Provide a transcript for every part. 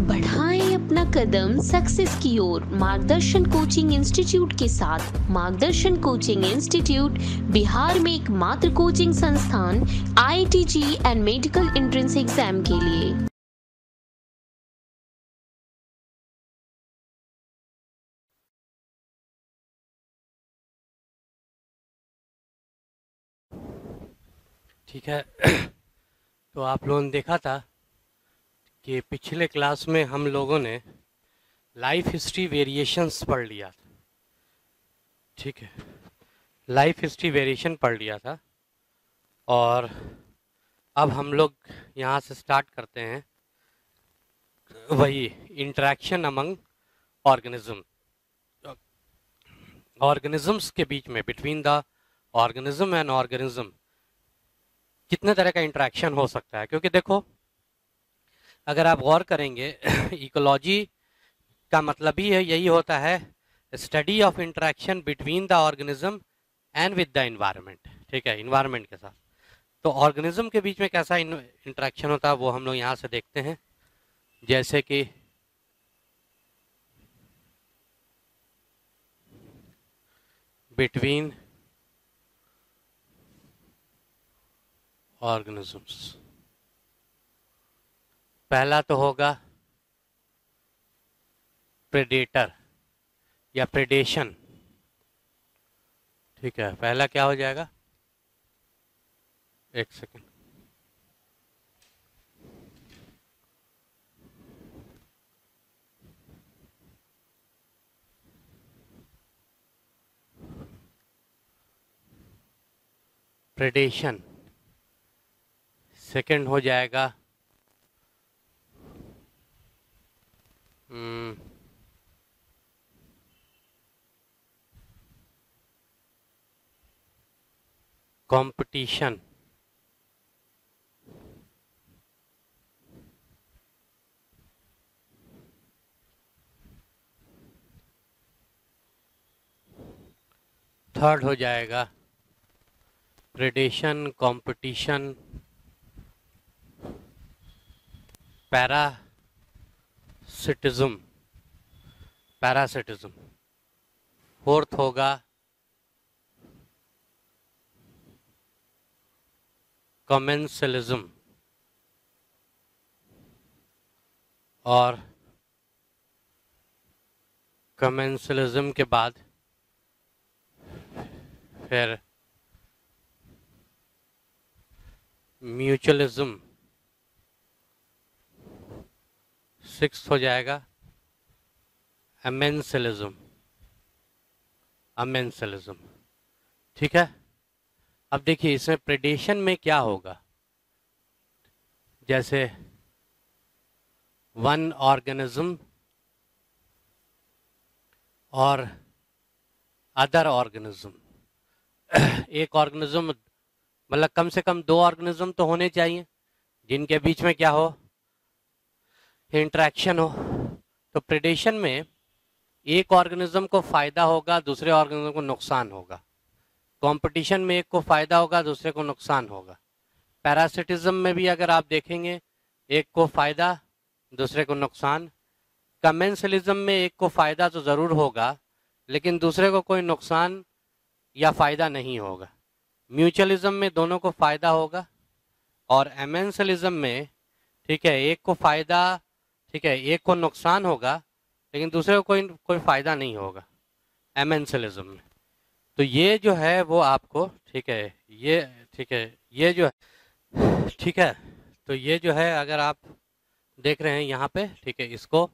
बढ़ाएं अपना कदम सक्सेस की ओर मार्गदर्शन कोचिंग इंस्टीट्यूट के साथ। मार्गदर्शन कोचिंग इंस्टीट्यूट बिहार में एकमात्र कोचिंग संस्थान IIT and medical entrance exam के लिए। ठीक है। तो आप लोगों ने देखा था कि पिछले क्लास में हम लोगों ने लाइफ हिस्ट्री वेरिएशंस पढ़ लिया था। ठीक है, लाइफ हिस्ट्री वेरिएशन पढ़ लिया था और अब हम लोग यहाँ से स्टार्ट करते हैं वही इंटरेक्शन अमंग ऑर्गेनिज्म। ऑर्गेनिजम्स के बीच में, between the organism and organism, कितने तरह का इंटरेक्शन हो सकता है। क्योंकि देखो, अगर आप गौर करेंगे इकोलॉजी का मतलब ही यही होता है, study of interaction between the organism and with the environment. ठीक है, इन्वायरमेंट के साथ। तो ऑर्गेनिज्म के बीच में कैसा इंटरेक्शन होता है वो हम लोग यहाँ से देखते हैं। जैसे कि बिटवीन ऑर्गेनिजम्स, पहला तो होगा प्रेडेटर या प्रेडेशन। ठीक है, पहला क्या हो जाएगा, एक सेकेंड, प्रेडेशन। सेकंड हो जाएगा कंपटीशन। थर्ड हो जाएगा predation, competition, parasitism. Parasitism. Fourth होगा कमेंसलिज्म। और कमेंसलिज्म के बाद फिर म्यूचुअलिज्म। सिक्स्थ हो जाएगा अमेंसलिज्म। अमेंसलिज्म। ठीक है, अब देखिए इसमें प्रेडेशन में क्या होगा। जैसे वन ऑर्गेनिज्म और अदर ऑर्गेनिज्म। एक ऑर्गेनिज्म मतलब कम से कम दो ऑर्गेनिज्म तो होने चाहिए जिनके बीच में क्या हो, इंटरेक्शन हो। तो प्रेडेशन में एक ऑर्गेनिज्म को फायदा होगा, दूसरे ऑर्गेनिज्म को नुकसान होगा। कंपटीशन में एक को फायदा होगा, दूसरे को नुकसान होगा। पैरासिटिज्म में भी अगर आप देखेंगे, एक को फायदा, दूसरे को नुकसान। कमेंसलिज्म में एक को फायदा तो जरूर होगा, लेकिन दूसरे को कोई नुकसान या फायदा नहीं होगा। म्यूचुअलिज्म में दोनों को फायदा होगा। और अमेंसलिज्म में, ठीक है, एक को फायदा, ठीक है, एक को नुकसान होगा, लेकिन दूसरे को कोई फायदा नहीं होगा अमेंसलिज्म में। तो ये जो है वो आपको, ठीक है, ये, ठीक है, ये जो है, ठीक है, तो ये जो है अगर आप देख रहे हैं यहाँ पे, ठीक है, इसको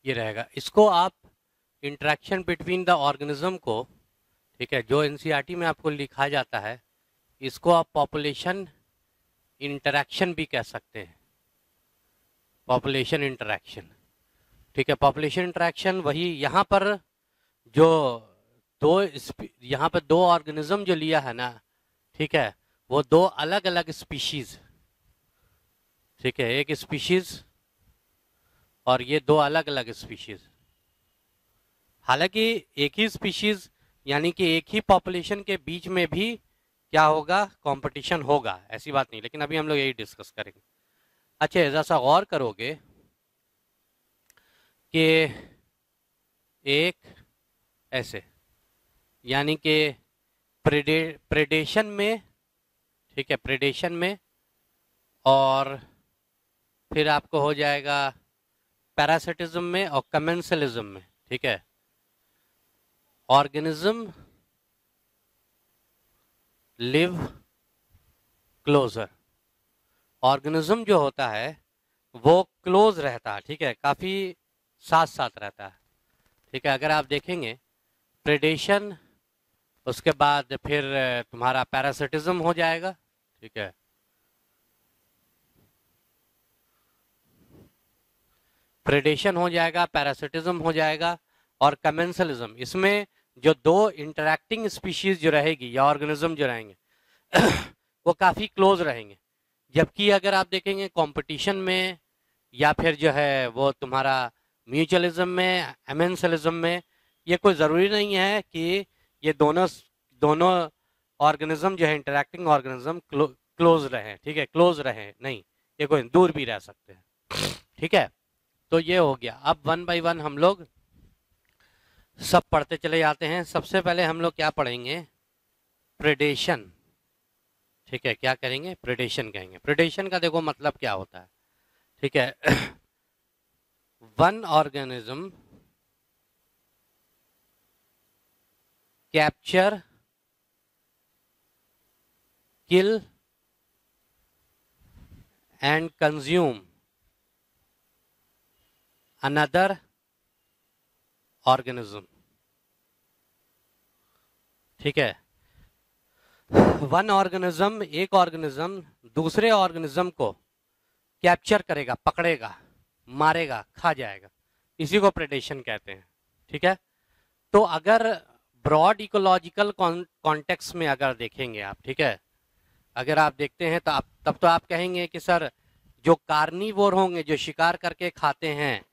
ये रहेगा। इसको आप इंटरेक्शन बिटवीन द ऑर्गेनिज्म को, ठीक है, जो NCERT में आपको लिखा जाता है, इसको आप पॉपुलेशन इंटरेक्शन भी कह सकते हैं। Population interaction. ठीक है, पॉपुलेशन इंटरेक्शन वही यहाँ पर जो यहाँ पर दो ऑर्गेनिज्म जो लिया है ना, ठीक है, वो दो अलग अलग स्पीशीज। ठीक है, एक स्पीशीज और ये दो अलग अलग स्पीशीज। हालांकि एक ही स्पीशीज यानी कि एक ही पॉपुलेशन के बीच में भी क्या होगा, कंपटीशन होगा, ऐसी बात नहीं, लेकिन अभी हम लोग यही डिस्कस करेंगे। अच्छा, जरा सा गौर करोगे कि एक ऐसे, यानी कि प्रेडेशन में, ठीक है, प्रेडेशन में, और फिर आपको हो जाएगा पैरासिटिज्म में और कमेंसलिज्म में, ठीक है। ऑर्गेनिज्म लिव क्लोजर, ऑर्गेनिज्म जो होता है वो क्लोज रहता है, ठीक है, काफी साथ साथ रहता है, ठीक है। अगर आप देखेंगे प्रेडेशन, उसके बाद फिर तुम्हारा पैरासिटिज्म हो जाएगा, ठीक है। प्रेडेशन हो जाएगा, पैरासिटिज्म हो जाएगा और कमेंसलिज्म। इसमें जो दो इंटरैक्टिंग स्पीशीज जो रहेगी या ऑर्गेनिज्म जो रहेंगे वो काफी क्लोज रहेंगे। जबकि अगर आप देखेंगे कंपटीशन में या फिर जो है वो तुम्हारा म्यूचुअलिज्म में, एमेंसलिज्म में, ये कोई ज़रूरी नहीं है कि ये दोनों ऑर्गेनिज्म जो है इंटरैक्टिंग ऑर्गेनिज्म क्लोज रहे, ठीक है, क्लोज रहे नहीं, ये कोई दूर भी रह सकते हैं, ठीक है। तो ये हो गया। अब वन बाय वन हम लोग सब पढ़ते चले जाते हैं। सबसे पहले हम लोग क्या पढ़ेंगे? प्रेडेशन, ठीक है। क्या करेंगे? प्रेडेशन कहेंगे। प्रेडेशन का देखो मतलब क्या होता है, ठीक है। One organism capture, kill and consume another organism, ठीक है। वन ऑर्गेनिज्म, एक ऑर्गेनिज्म दूसरे ऑर्गेनिज्म को कैप्चर करेगा, पकड़ेगा, मारेगा, खा जाएगा, इसी को प्रेडेशन कहते हैं, ठीक है। तो अगर ब्रॉड इकोलॉजिकल कॉन्टेक्स्ट में अगर देखेंगे आप, ठीक है, अगर आप देखते हैं तो आप तब तो आप कहेंगे कि सर जो कार्निवोर होंगे, जो शिकार करके खाते हैं,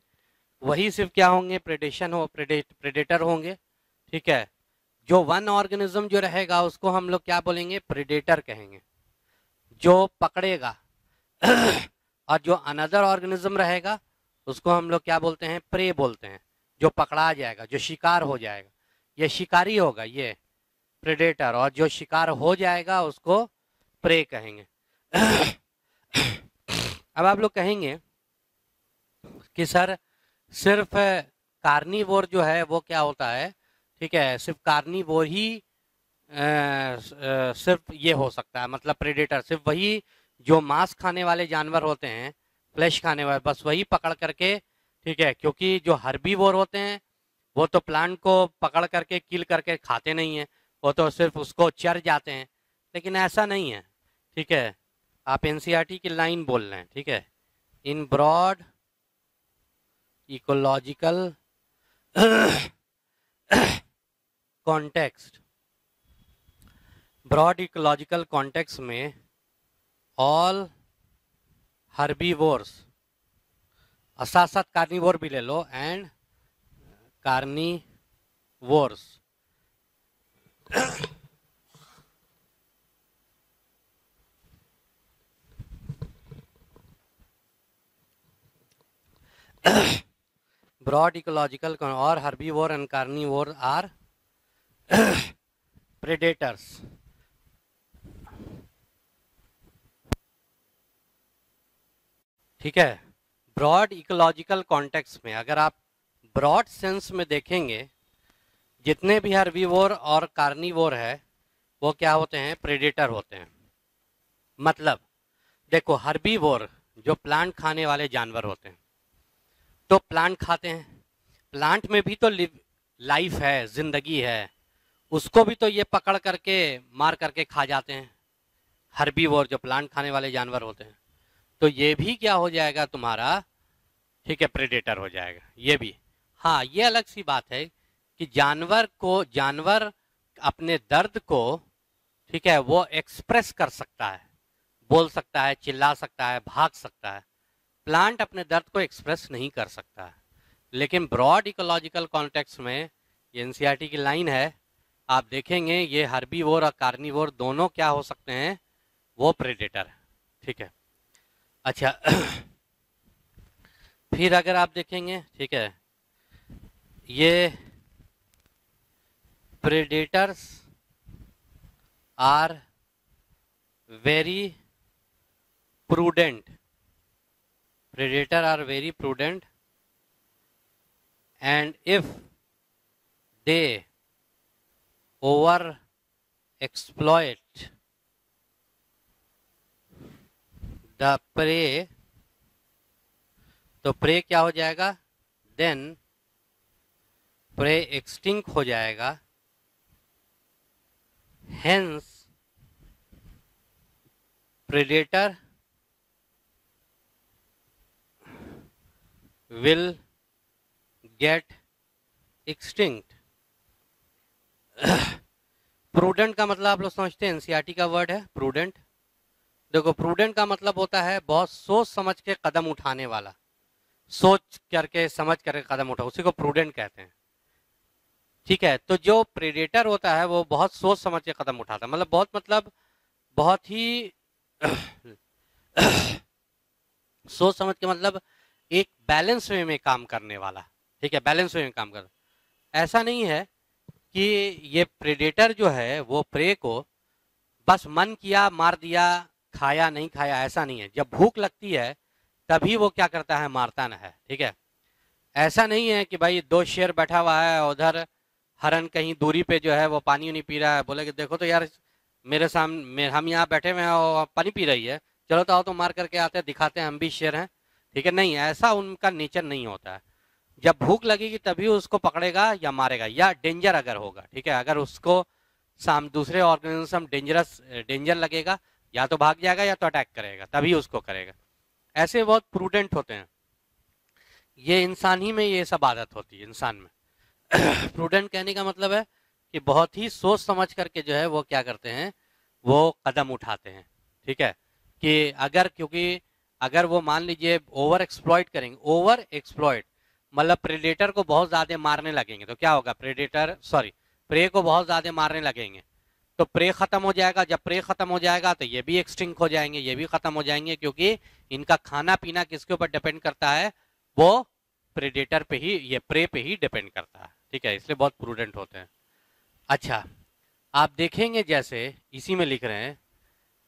वही सिर्फ क्या होंगे? प्रेडेटर होंगे, ठीक है। जो वन ऑर्गेनिज्म जो रहेगा उसको हम लोग क्या बोलेंगे? प्रेडेटर कहेंगे, जो पकड़ेगा। और जो अनदर ऑर्गेनिज्म रहेगा उसको हम लोग क्या बोलते हैं? प्रे बोलते हैं, जो पकड़ा जाएगा, जो शिकार हो जाएगा। ये शिकारी होगा, ये प्रेडेटर, और जो शिकार हो जाएगा उसको प्रे कहेंगे। अब आप लोग कहेंगे कि सर सिर्फ कार्निवोर जो है वो क्या होता है, ठीक है, सिर्फ कार्निवोर ही सिर्फ ये हो सकता है, मतलब प्रेडेटर सिर्फ वही जो मांस खाने वाले जानवर होते हैं, फ्लैश खाने वाले, बस वही पकड़ करके, ठीक है। क्योंकि जो हर्बीवोर होते हैं वो तो प्लांट को पकड़ करके किल करके खाते नहीं है, वो तो सिर्फ उसको चर जाते हैं। लेकिन ऐसा नहीं है, ठीक है। आप एनसीईआरटी की लाइन बोल रहे हैं, ठीक है। In broad ecological context, broad ecological context में ऑल हर्बीवोर्स, और साथ साथ कार्निवोर भी ले लो, and carnivores broad ecological or herbivore and carnivore are predators, ठीक है। ब्रॉड इकोलॉजिकल कॉन्टेक्स्ट में अगर आप ब्रॉड सेंस में देखेंगे, जितने भी हर्बीवोर और कार्निवोर है वो क्या होते हैं? प्रेडेटर होते हैं। मतलब देखो, हर्बीवोर जो प्लांट खाने वाले जानवर होते हैं, तो प्लांट खाते हैं, प्लांट में भी तो लाइफ है, जिंदगी है, उसको भी तो ये पकड़ करके मार करके खा जाते हैं हर्बीवोर, जो प्लांट खाने वाले जानवर होते हैं। तो ये भी क्या हो जाएगा तुम्हारा, ठीक है, प्रेडेटर हो जाएगा ये भी। हाँ, ये अलग सी बात है कि जानवर अपने दर्द को, ठीक है, वो एक्सप्रेस कर सकता है, बोल सकता है, चिल्ला सकता है, भाग सकता है। प्लांट अपने दर्द को एक्सप्रेस नहीं कर सकता है। लेकिन ब्रॉड इकोलॉजिकल कॉन्टेक्स्ट में, ये एनसीईआरटी की लाइन है, आप देखेंगे ये हर्बीवोर और कार्निवोर दोनों क्या हो सकते हैं? वो प्रेडेटर, ठीक है। अच्छा फिर अगर आप देखेंगे, ठीक है, ये predators are very prudent. Predator are very prudent, and if they over exploit the prey, तो prey क्या हो जाएगा? Then prey extinct हो जाएगा. Hence predator will get extinct. Prudent का मतलब आप लोग समझते हैं, एनसीईआरटी का वर्ड है प्रूडेंट. देखो प्रूडेंट का मतलब होता है बहुत सोच समझ के कदम उठाने वाला, सोच करके समझ करके कदम उठा, उसी को प्रूडेंट कहते हैं. ठीक है, तो जो प्रेडेटर होता है वो बहुत सोच समझ के कदम उठाता है, मतलब बहुत ही सोच समझ के, मतलब एक बैलेंस वे में काम करने वाला. ठीक है, बैलेंस वे में काम कर. ऐसा नहीं है कि ये प्रेडेटर जो है वो प्रे को बस मन किया मार दिया, खाया नहीं खाया, ऐसा नहीं है. जब भूख लगती है तभी वो क्या करता है, मारता ना है. ठीक है, ऐसा नहीं है कि भाई 2 शेर बैठा हुआ है, उधर हरन कहीं दूरी पे जो है वो पानी नहीं पी रहा है, बोले कि देखो तो यार मेरे सामने हम यहाँ बैठे हुए हैं और पानी पी रही है, चलो तो आओ तो मार करके आते हैं, दिखाते हैं हम भी शेर हैं. ठीक है, नहीं, ऐसा उनका नेचर नहीं होता है. जब भूख लगेगी तभी उसको पकड़ेगा या मारेगा, या डेंजर अगर होगा. ठीक है, अगर उसको दूसरे ऑर्गेनिज्म डेंजर लगेगा, या तो भाग जाएगा या तो अटैक करेगा, तभी उसको करेगा. ऐसे बहुत प्रूडेंट होते हैं. ये इंसान ही में ये सब आदत होती है, इंसान में. प्रूडेंट कहने का मतलब है कि बहुत ही सोच समझ करके जो है वो क्या करते हैं, वो कदम उठाते हैं. ठीक है, कि क्योंकि अगर वो मान लीजिए ओवर एक्सप्लॉइट करेंगे, ओवर एक्सप्लॉइट मतलब प्रेडेटर को बहुत ज्यादा मारने लगेंगे, तो क्या होगा, प्रे को बहुत ज्यादा मारने लगेंगे तो प्रे खत्म हो जाएगा. जब प्रे खत्म हो जाएगा तो ये भी एक्सटिंक्ट हो जाएंगे, ये भी खत्म हो जाएंगे, क्योंकि इनका खाना पीना किसके ऊपर डिपेंड करता है, वो प्रेडेटर पे ही, ये प्रे पे ही डिपेंड करता है. ठीक है, इसलिए बहुत प्रूडेंट होते हैं. अच्छा, आप देखेंगे जैसे इसी में लिख रहे हैं.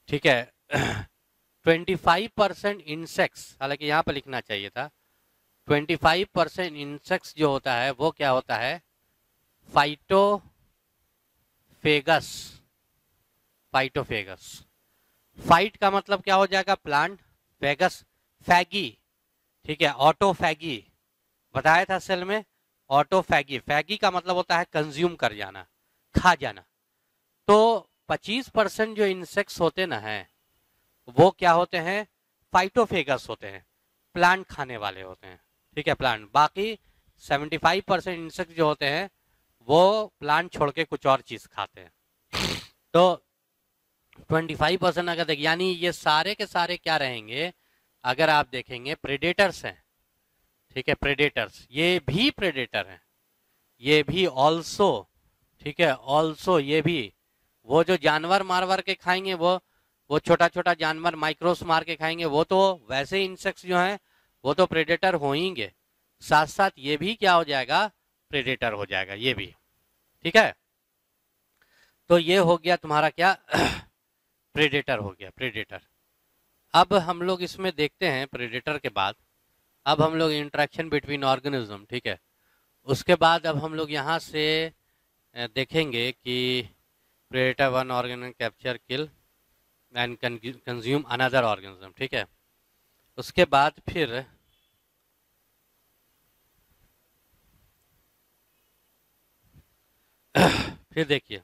ठीक है, 25% इंसेक्ट्स, हालांकि यहाँ पर लिखना चाहिए था, 25% इंसेक्ट्स जो होता है वो क्या होता है, फाइटोफेगस. फाइटोफेगस, फाइट का मतलब क्या हो जाएगा, प्लांट, फेगस फैगी. ठीक है, ऑटोफैगी बताया था सेल में, ऑटोफैगी. फैगी का मतलब होता है कंज्यूम कर जाना, खा जाना. तो 25% जो इंसेक्ट्स होते ना हैं वो क्या होते हैं, फाइटोफेगस होते हैं, प्लांट खाने वाले होते हैं. ठीक है, प्लांट. बाकी 75% इंसेक्ट जो होते हैं वो प्लांट छोड़ के कुछ और चीज खाते हैं. तो 25% अगर देख, यानी ये सारे के सारे क्या रहेंगे, अगर आप देखेंगे प्रेडेटर्स हैं. ठीक है, प्रेडेटर्स, ये भी प्रेडेटर हैं, ये भी ऑल्सो. ठीक है, ऑल्सो ये भी, वो जो जानवर मार के खाएंगे, वो छोटा छोटा जानवर माइक्रोस मार के खाएंगे, वो तो वैसे इंसेक्ट्स जो हैं वो तो प्रेडेटर होंगे, साथ साथ ये भी क्या हो जाएगा, प्रेडेटर हो जाएगा ये भी. ठीक है, तो ये हो गया तुम्हारा क्या, प्रेडेटर हो गया, प्रेडेटर. अब हम लोग इसमें देखते हैं प्रेडेटर के बाद, अब हम लोग इंटरेक्शन बिटवीन ऑर्गेनिज्म. ठीक है, उसके बाद अब हम लोग यहाँ से देखेंगे कि predator one organism capture kill and consume another organism. ठीक है, उसके बाद फिर देखिए.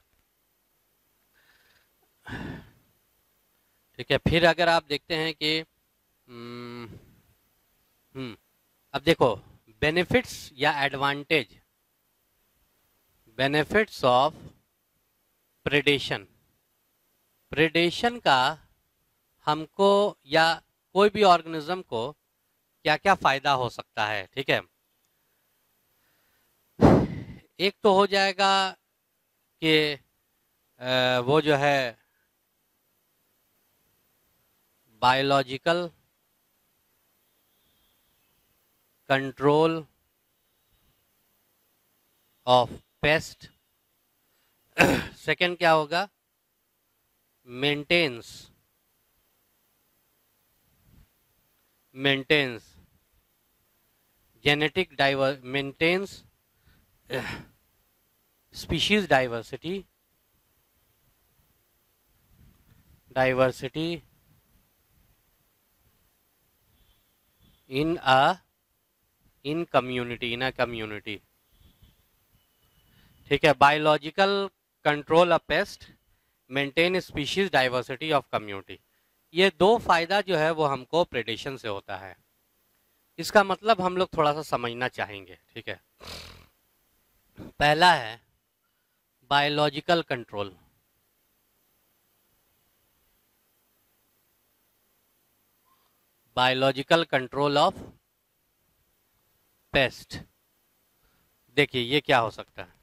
ठीक है, फिर अगर आप देखते हैं कि अब देखो बेनिफिट्स या advantage, benefits of predation. Predation का हमको या कोई भी ऑर्गेनिज्म को क्या क्या फायदा हो सकता है. ठीक है, एक तो हो जाएगा कि वो जो है biological control of pest. Second क्या होगा, maintains genetic maintains species diversity in a community। ठीक है, biological control a pest, maintain species diversity of community. ये दो फायदा जो है वो हमको प्रेडेशन से होता है। इसका मतलब हम लोग थोड़ा सा समझना चाहेंगे। ठीक है, पहला है biological control. Biological control of paste. देखिए ये क्या हो सकता है,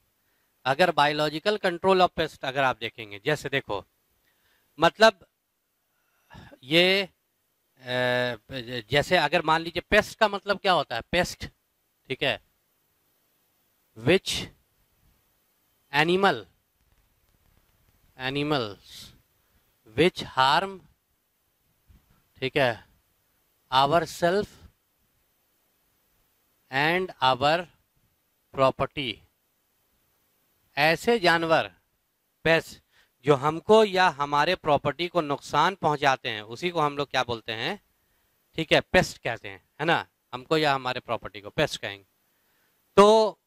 अगर बायोलॉजिकल कंट्रोल ऑफ पेस्ट अगर आप देखेंगे, जैसे देखो मतलब ये जैसे अगर मान लीजिए पेस्ट का मतलब क्या होता है, पेस्ट, ठीक है, विच एनिमल्स विच हार्म, ठीक है, our self and our property. ऐसे जानवर पेस्ट जो हमको या हमारे प्रॉपर्टी को नुकसान पहुंचाते हैं, उसी को हम लोग क्या बोलते हैं, ठीक है, पेस्ट कहते हैं, है ना। हमको या हमारे प्रॉपर्टी को पेस्ट कहेंगे। तो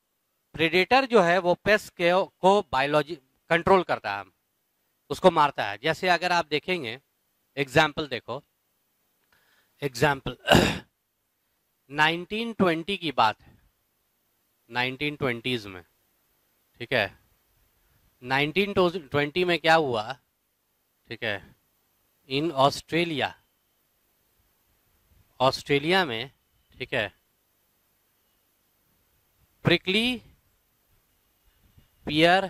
प्रेडेटर जो है वो पेस्ट को बायोलॉजी कंट्रोल करता है, उसको मारता है। जैसे अगर आप देखेंगे, एग्जाम्पल देखो, एग्जाम्पल 1920 की बात है, 1920s में, ठीक है, 1920 में क्या हुआ, ठीक है, इन ऑस्ट्रेलिया में, ठीक है, prickly peer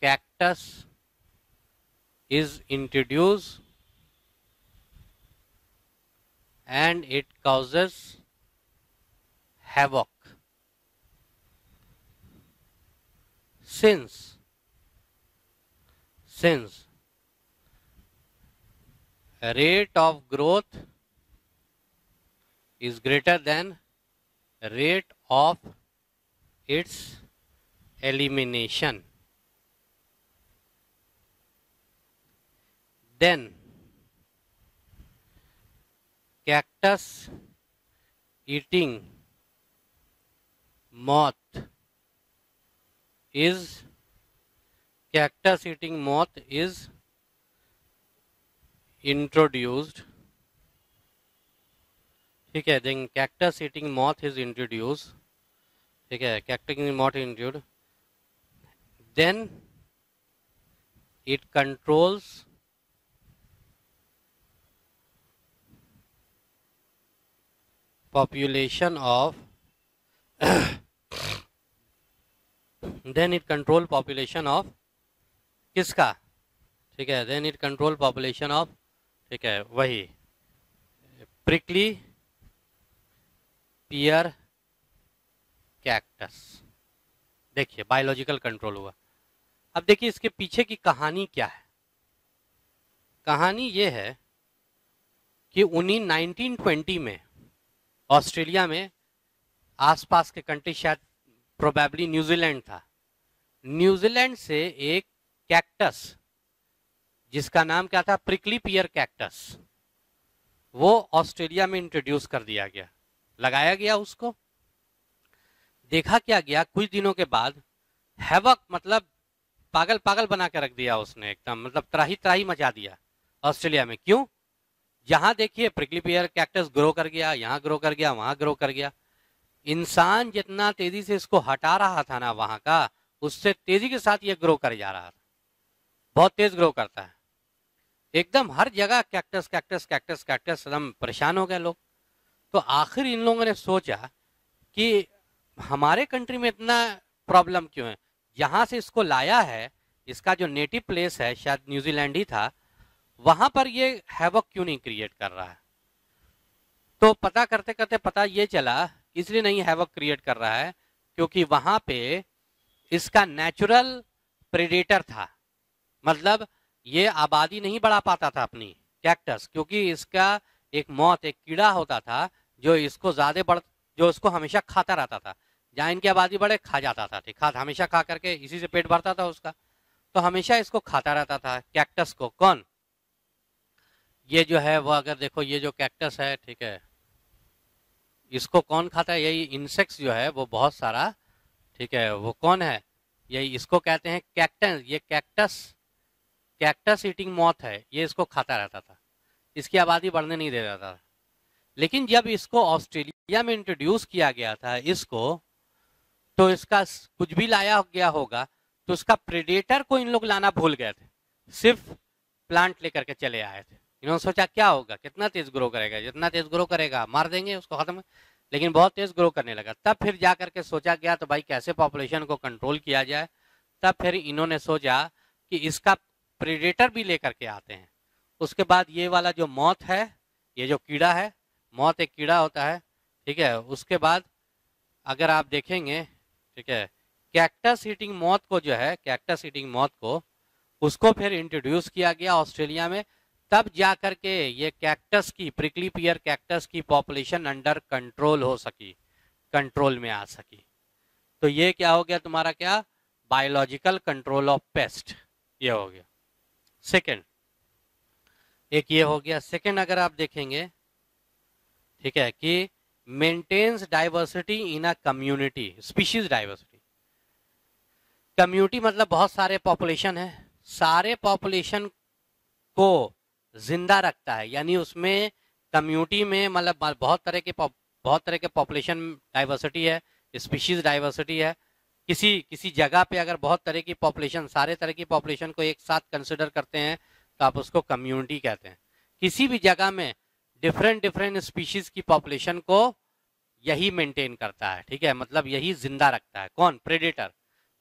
cactus is introduce and it causes havoc since rate of growth is greater than rate of its elimination, then cactus eating moth is introduced, ठीक है, then cactus eating moth is introduced, ठीक है, cactus eating moth is introduced, then it controls population of then it control population of किसका, ठीक है, then it control population of, ठीक है, वही prickly pear cactus। देखिए बायोलॉजिकल कंट्रोल हुआ। अब देखिए इसके पीछे की कहानी क्या है। कहानी ये है कि 1920 में ऑस्ट्रेलिया में आसपास के कंट्री, शायद प्रोबेबली न्यूजीलैंड था, न्यूजीलैंड से एक कैक्टस जिसका नाम क्या था, प्रिकली पियर कैक्टस, वो ऑस्ट्रेलिया में इंट्रोड्यूस कर दिया गया, लगाया गया उसको। देखा क्या गया, कुछ दिनों के बाद हैवक, मतलब पागल पागल बना के रख दिया उसने, एकदम मतलब त्राही त्राही मचा दिया ऑस्ट्रेलिया में। क्यों? जहां देखिए प्रिकली पियर कैक्टस ग्रो कर गया, यहाँ ग्रो कर गया, वहां ग्रो कर गया। इंसान जितना तेजी से इसको हटा रहा था ना वहां का, उससे तेजी के साथ ये ग्रो कर जा रहा था। बहुत तेज ग्रो करता है, एकदम हर जगह कैक्टस कैक्टस कैक्टस कैक्टस, एकदम परेशान हो गए लोग। तो आखिर इन लोगों ने सोचा कि हमारे कंट्री में इतना प्रॉब्लम क्यों है, जहां से इसको लाया है, इसका जो नेटिव प्लेस है शायद न्यूजीलैंड ही था, वहां पर ये हैवक क्यों नहीं क्रिएट कर रहा है। तो पता करते करते पता ये चला, इसलिए नहीं हैवक क्रिएट कर रहा है क्योंकि वहां पे इसका नेचुरल प्रेडेटर था, मतलब ये आबादी नहीं बढ़ा पाता था अपनी कैक्टस, क्योंकि इसका एक मौत, एक कीड़ा होता था जो इसको जो इसको हमेशा खाता रहता था। जहां इनकी आबादी बढ़े खा जाता था, ठीक, हमेशा खा करके इसी से पेट भरता था उसका, तो हमेशा इसको खाता रहता था कैक्टस को। कौन? ये जो है वो, अगर देखो ये जो कैक्टस है, ठीक है, इसको कौन खाता है? यही इंसेक्ट्स जो है वो बहुत सारा, ठीक है, वो कौन है? यही इसको कहते हैं कैक्टस। ये कैक्टस ईटिंग मॉथ है, ये इसको खाता रहता था, इसकी आबादी बढ़ने नहीं दे रहा था। लेकिन जब इसको ऑस्ट्रेलिया में इंट्रोड्यूस किया गया था इसको, तो इसका कुछ भी लाया गया होगा तो उसका प्रेडेटर को इन लोग लाना भूल गए थे, सिर्फ प्लांट लेकर के चले आए थे। इन्होंने सोचा क्या होगा, कितना तेज ग्रो करेगा, जितना तेज ग्रो करेगा मार देंगे उसको, खत्म। लेकिन बहुत तेज ग्रो करने लगा। तब फिर जा करके सोचा गया तो भाई कैसे पॉपुलेशन को कंट्रोल किया जाए। तब फिर इन्होंने सोचा कि इसका प्रेडेटर भी लेकर के आते हैं। उसके बाद ये वाला जो मॉथ है, ये जो कीड़ा है, मॉथ एक कीड़ा होता है, ठीक है। उसके बाद अगर आप देखेंगे, ठीक है, कैक्टस ईटिंग मॉथ को जो है, कैक्टस ईटिंग मॉथ को उसको फिर इंट्रोड्यूस किया गया ऑस्ट्रेलिया में। तब जा करके ये कैक्टस की, प्रिकली पियर कैक्टस की पॉपुलेशन अंडर कंट्रोल हो सकी, कंट्रोल में आ सकी। तो ये क्या हो गया तुम्हारा, क्या, बायोलॉजिकल कंट्रोल ऑफ पेस्ट, ये हो गया सेकंड। एक ये हो गया सेकंड। अगर आप देखेंगे, ठीक है, कि maintains diversity in a community, species diversity. Community मतलब बहुत सारे पॉपुलेशन है, सारे पॉपुलेशन को जिंदा रखता है, यानी उसमें कम्युनिटी में मतलब बहुत तरह के पॉपुलेशन डाइवर्सिटी है, स्पीशीज डाइवर्सिटी है। किसी जगह पे अगर बहुत तरह की पॉपुलेशन, सारे तरह की पॉपुलेशन को एक साथ कंसिडर करते हैं तो आप उसको कम्युनिटी कहते हैं। किसी भी जगह में डिफरेंट स्पीशीज की पॉपुलेशन को यही मेंटेन करता है, ठीक है, मतलब यही जिंदा रखता है। कौन? प्रेडेटर।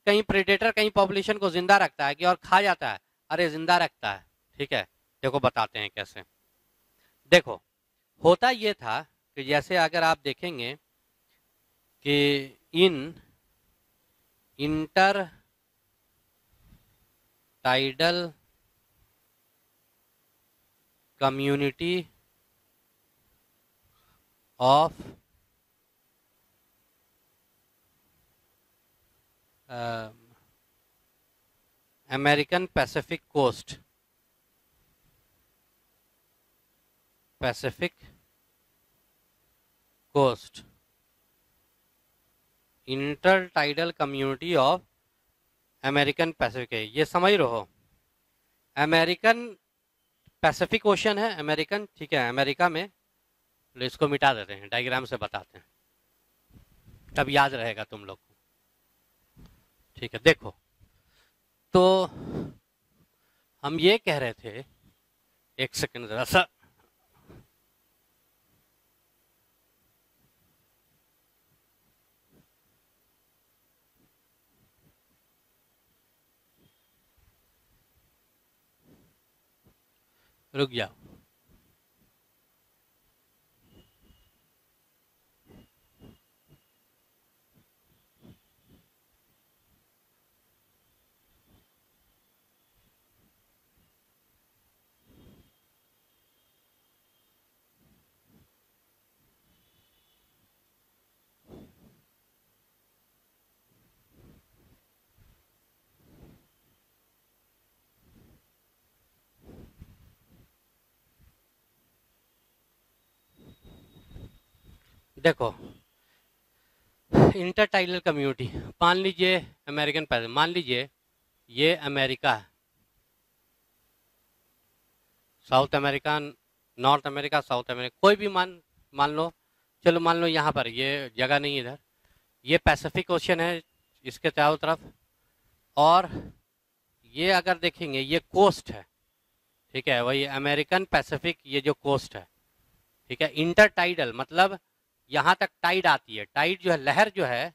कहीं प्रेडेटर कहीं पॉपुलेशन को जिंदा रखता है कि और खा जाता है? अरे जिंदा रखता है, ठीक है। देखो बताते हैं कैसे। देखो होता ये था कि जैसे अगर आप देखेंगे कि in intertidal community of American Pacific coast, intertidal community of American Pacific है, ये समझ रहो। अमेरिकन पैसिफिक ओशन है, अमेरिकन, ठीक है, अमेरिका में। इसको मिटा देते हैं, डायग्राम से बताते हैं, तब याद रहेगा तुम लोग को, ठीक है। देखो तो हम ये कह रहे थे, एक सेकंड जरा सा, रुक जाओ। देखो इंटरटाइडल कम्युनिटी, मान लीजिए अमेरिकन पैसिफिक, मान लीजिए ये अमेरिका है, south America, north America, south America, कोई भी मान लो, चलो मान लो यहाँ पर ये जगह नहीं, इधर ये पैसिफिक ओशन है इसके चारों तरफ, और ये अगर देखेंगे ये कोस्ट है, ठीक है, वही अमेरिकन पैसिफिक, ये जो कोस्ट है, ठीक है। इंटरटाइडल मतलब यहाँ तक टाइड आती है, टाइड जो है, लहर जो है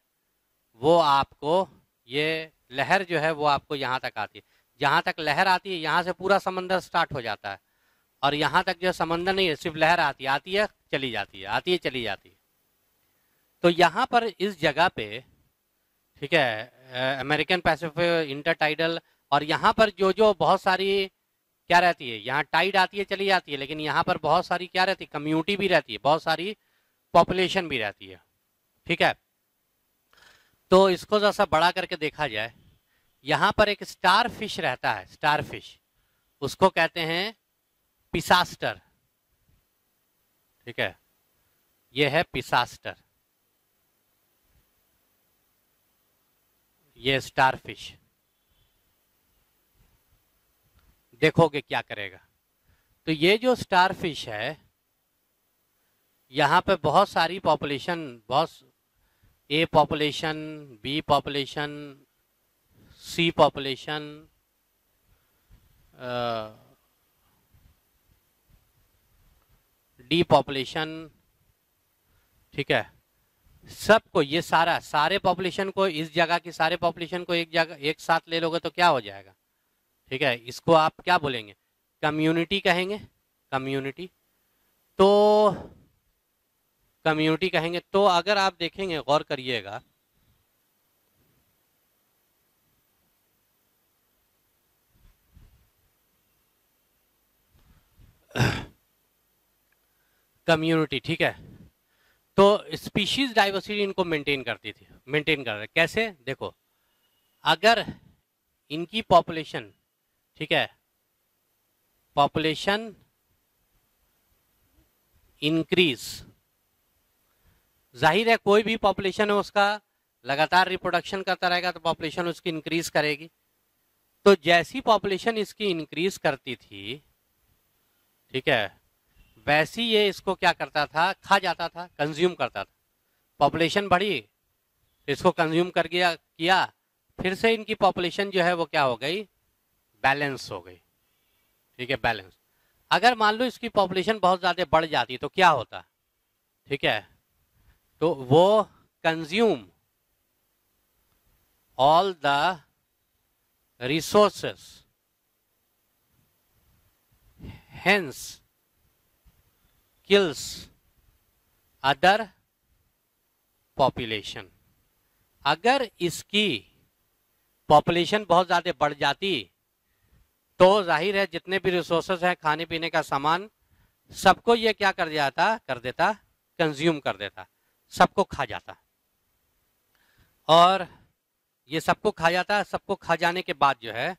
वो आपको, ये लहर जो है वो आपको यहाँ तक आती है। जहाँ तक लहर आती है यहाँ से पूरा समंदर स्टार्ट हो जाता है, और यहाँ तक जो समंदर नहीं है, सिर्फ लहर आती है चली जाती है, आती है चली जाती है। तो यहाँ पर इस जगह पे ठीक है, अमेरिकन पैसिफिक, इंटरटाइडल। और यहाँ पर जो जो बहुत सारी क्या रहती है, यहाँ टाइड आती है चली जाती है, लेकिन यहाँ पर बहुत सारी क्या रहती है, कम्युनिटी भी रहती है, बहुत सारी पॉपुलेशन भी रहती है। ठीक है, तो इसको जैसा बड़ा करके देखा जाए, यहाँ पर एक स्टार फिश रहता है, स्टार फिश, उसको कहते हैं पिसास्टर। ठीक है, ये है पिसास्टर, ये स्टार फिश। देखोगे क्या करेगा। तो ये जो स्टार फिश है, यहाँ पे बहुत सारी पॉपुलेशन, बहुत A population, B population, C population, D population. ठीक है, सबको, ये सारे पॉपुलेशन को, इस जगह की सारे पॉपुलेशन को एक जगह एक साथ ले लोगे तो क्या हो जाएगा। ठीक है, इसको आप क्या बोलेंगे, कम्युनिटी कहेंगे, कम्युनिटी। तो कम्युनिटी कहेंगे। तो अगर आप देखेंगे, गौर करिएगा, कम्युनिटी। ठीक है, तो स्पीशीज डाइवर्सिटी इनको मेंटेन करती थी, मेंटेन कर रहे। कैसे, देखो, अगर इनकी पॉपुलेशन, ठीक है, पॉपुलेशन इंक्रीज, जाहिर है कोई भी पॉपुलेशन है उसका लगातार रिप्रोडक्शन करता रहेगा तो पॉपुलेशन उसकी इंक्रीज करेगी। तो जैसी पॉपुलेशन इसकी इंक्रीज करती थी, ठीक है, वैसी ये इसको क्या करता था, खा जाता था, कंज्यूम करता था। पॉपुलेशन बढ़ी, इसको कंज्यूम कर गया किया, फिर से इनकी पॉपुलेशन जो है वो क्या हो गई, बैलेंस हो गई। ठीक है, बैलेंस। अगर मान लो इसकी पॉपुलेशन बहुत ज़्यादा बढ़ जाती तो क्या होता, ठीक है, तो वो consume all the resources, hence kills other population. अगर इसकी पॉपुलेशन बहुत ज्यादा बढ़ जाती तो जाहिर है जितने भी रिसोर्सेस हैं, खाने पीने का सामान, सबको ये क्या कर देता, कंज्यूम कर देता, सबको खा जाता। और ये सबको खा जाता, सबको खा जाने के बाद जो है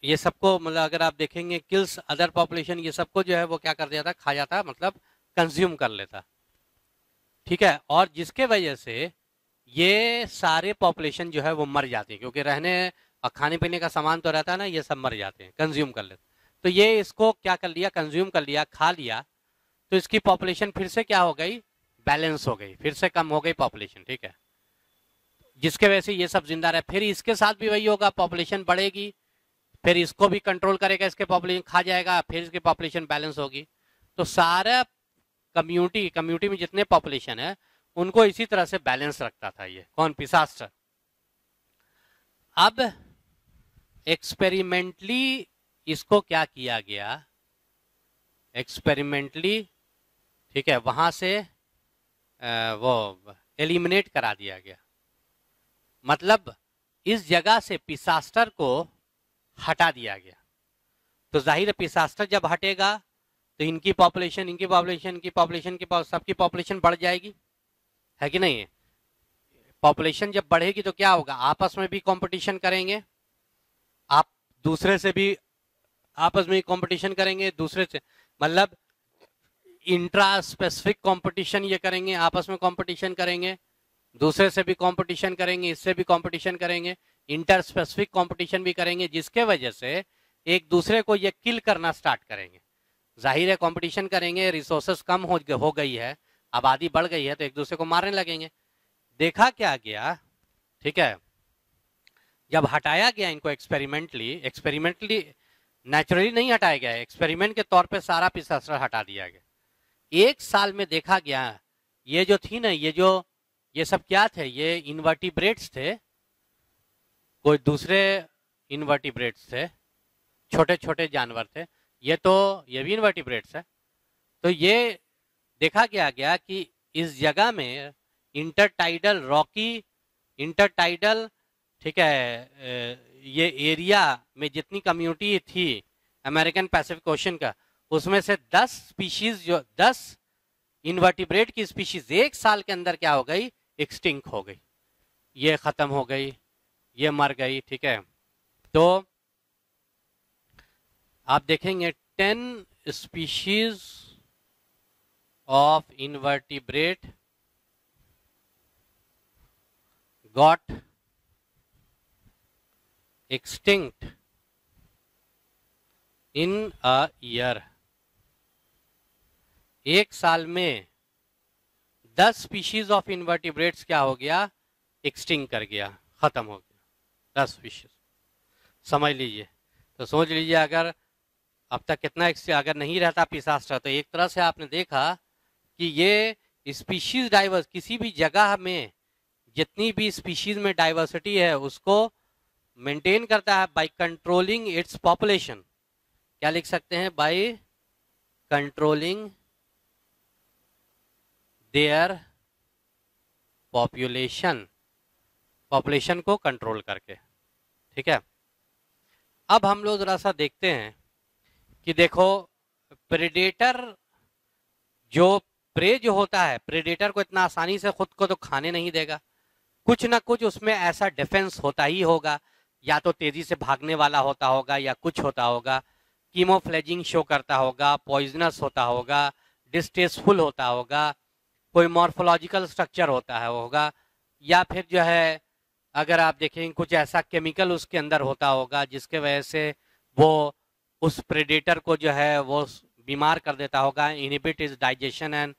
ये सबको, मतलब अगर आप देखेंगे, किल्स अदर पॉपुलेशन, ये सबको जो है वो क्या कर देता, खा जाता, मतलब कंज्यूम कर लेता। ठीक है, और जिसके वजह से ये सारे पॉपुलेशन जो है वो मर जाती है, क्योंकि रहने और खाने पीने का सामान तो रहता है ना, ये सब मर जाते हैं, कंज्यूम कर लेते। तो ये इसको क्या कर लिया, कंज्यूम कर लिया, खा लिया, तो इसकी पॉपुलेशन फिर से क्या हो गई, बैलेंस हो गई, फिर से कम हो गई पॉपुलेशन। ठीक है, जिसके वजह से ये सब जिंदा रहे। फिर इसके साथ भी वही होगा, पॉपुलेशन बढ़ेगी, फिर इसको भी कंट्रोल करेगा, इसके पॉपुलेशन खा जाएगा, फिर इसकी पॉपुलेशन बैलेंस होगी। तो सारा कम्युनिटी में जितने पॉपुलेशन है उनको इसी तरह से बैलेंस रखता था ये कौन, पिसास्टर। अब एक्सपेरिमेंटली इसको क्या किया गया, एक्सपेरिमेंटली, ठीक है, वहां से वो एलिमिनेट करा दिया गया। मतलब इस जगह से पिसास्टर को हटा दिया गया। तो जाहिर है पिसास्टर जब हटेगा तो इनकी पॉपुलेशन, सबकी पॉपुलेशन बढ़ जाएगी, है कि नहीं है। पॉपुलेशन जब बढ़ेगी तो क्या होगा, आपस में भी कंपटीशन करेंगे, आप दूसरे से भी आपस में कंपटीशन करेंगे, दूसरे से, मतलब इंट्रा स्पेसिफिक कंपटीशन ये करेंगे, आपस में कंपटीशन करेंगे, दूसरे से भी कंपटीशन करेंगे, इससे भी कंपटीशन करेंगे, इंटर स्पेसिफिक कंपटीशन भी करेंगे, जिसके वजह से एक दूसरे को ये किल करना स्टार्ट करेंगे। जाहिर है कंपटीशन करेंगे, रिसोर्सेस कम हो गई है, आबादी बढ़ गई है, तो एक दूसरे को मारने लगेंगे। देखा क्या गया, ठीक है, जब हटाया गया इनको एक्सपेरिमेंटली नेचुरली नहीं हटाया गया, एक्सपेरिमेंट के तौर पे सारा पिसास्टर हटा दिया गया। 1 साल में देखा गया, ये जो थी ना, ये सब क्या थे, ये इनवर्टिब्रेट्स थे, कोई दूसरे इनवर्टिब्रेट्स थे, छोटे छोटे जानवर थे, ये भी इनवर्टिब्रेट्स है। तो ये देखा गया कि इस जगह में इंटरटाइडल रॉकी इंटरटाइडल, ठीक है, ये एरिया में जितनी कम्युनिटी थी अमेरिकन पैसिफिक ओशन का, उसमें से 10 स्पीशीज, जो 10 इनवर्टिब्रेट की स्पीशीज एक साल के अंदर क्या हो गई, एक्सटिंक्ट हो गई, ये खत्म हो गई, ये मर गई, ठीक है। तो आप देखेंगे 10 species of invertebrate got extinct in a year. एक साल में 10 स्पीशीज ऑफ इनवर्टिब्रेट्स क्या हो गया, एक्सटिंक्ट कर गया, खत्म हो गया 10 स्पीशीज, समझ लीजिए। तो सोच लीजिए अगर अब तक कितना अगर नहीं रहता पिसास्टर, तो एक तरह से आपने देखा कि ये स्पीशीज डाइवर्स, किसी भी जगह में जितनी भी स्पीशीज में डाइवर्सिटी है उसको मेंटेन करता है बाय कंट्रोलिंग इट्स पॉपुलेशन। क्या लिख सकते हैं, by controlling their population, population को कंट्रोल करके, ठीक है। अब हम लोग जरा सा देखते हैं कि देखो प्रेडेटर, जो प्रे जो होता है, प्रेडेटर को इतना आसानी से खुद को तो खाने नहीं देगा, कुछ ना कुछ उसमें ऐसा डिफेंस होता ही होगा, या तो तेजी से भागने वाला होता होगा, या कुछ होता होगा, कीमोफ्लेजिंग शो करता होगा, पॉइजनस होता होगा, डिस्टेस्टफुल होता होगा, कोई मॉर्फोलॉजिकल स्ट्रक्चर होता है होगा, या फिर जो है अगर आप देखें कुछ ऐसा केमिकल उसके अंदर होता होगा जिसके वजह से वो उस प्रेडेटर को जो है वो बीमार कर देता होगा, inhibit is digestion and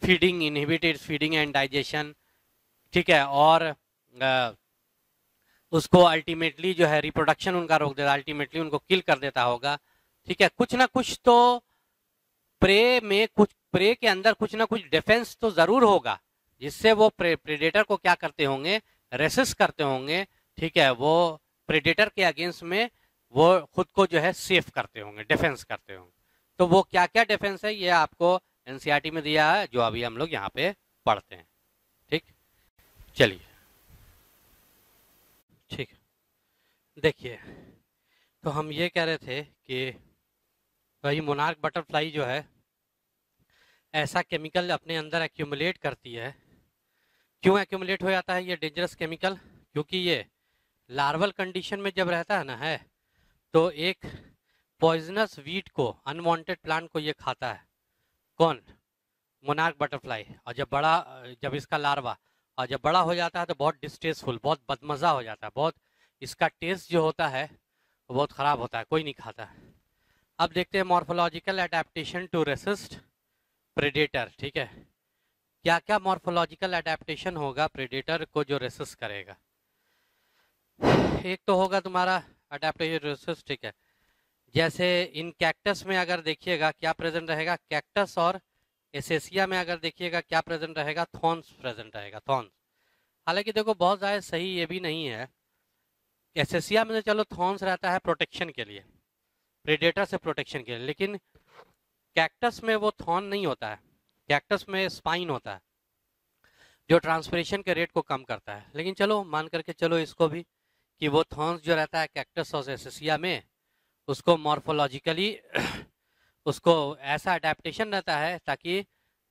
feeding, inhibit is feeding and digestion, ठीक है। और उसको अल्टीमेटली जो है रिप्रोडक्शन उनका रोक देता, अल्टीमेटली उनको किल कर देता होगा, ठीक है। कुछ ना कुछ तो प्रे में, कुछ प्रे के अंदर कुछ ना कुछ डिफेंस तो जरूर होगा जिससे वो प्रेडेटर को क्या करते होंगे, रेसिस्ट करते होंगे, ठीक है। वो प्रेडेटर के अगेंस्ट में वो खुद को जो है सेफ करते होंगे, डिफेंस करते होंगे। तो वो क्या क्या डिफेंस है ये आपको एनसीईआरटी में दिया है, जो अभी हम लोग यहाँ पे पढ़ते हैं, ठीक। चलिए, ठीक, देखिए, तो हम ये कह रहे थे कि वही मोनार्क बटरफ्लाई जो है ऐसा केमिकल अपने अंदर एक्यूमुलेट करती है। क्यों एक्यूमुलेट हो जाता है ये डेंजरस केमिकल, क्योंकि ये लार्वल कंडीशन में जब रहता है ना है, तो एक पॉइजनस वीट को, अनवांटेड प्लांट को ये खाता है, कौन, मोनार्क बटरफ्लाई। और जब इसका लार्वा, और जब बड़ा हो जाता है तो बहुत डिस्टेस्टफुल, बहुत बदमज़ा हो जाता है, बहुत इसका टेस्ट जो होता है वो बहुत ख़राब होता है, कोई नहीं खाता है। अब देखते हैं morphological adaptation to resist predator, ठीक है। क्या क्या मॉर्फोलॉजिकल एडेप्टेशन होगा प्रेडेटर को जो रेसिस्ट करेगा। एक तो होगा तुम्हारा एडेप्टेशन रेसिस्ट, ठीक है। जैसे इन कैक्टस में अगर देखिएगा क्या प्रेजेंट रहेगा, कैक्टस और एसेसिया में अगर देखिएगा क्या प्रेजेंट रहेगा, थॉर्न्स प्रेजेंट रहेगा, थॉर्न्स। हालांकि देखो बहुत ज़्यादा सही ये भी नहीं है, एसेसिया में तो चलो थॉर्न्स रहता है प्रोटेक्शन के लिए, प्रेडेटर से प्रोटेक्शन के लिए, लेकिन कैक्टस में वो थॉर्न नहीं होता है, कैक्टस में स्पाइन होता है जो ट्रांसपिरेशन के रेट को कम करता है। लेकिन चलो मान करके चलो इसको भी कि वो थॉर्न्स जो रहता है कैक्टस और एसेसिया में, उसको मॉर्फोलॉजिकली उसको ऐसा अडेप्टेशन रहता है ताकि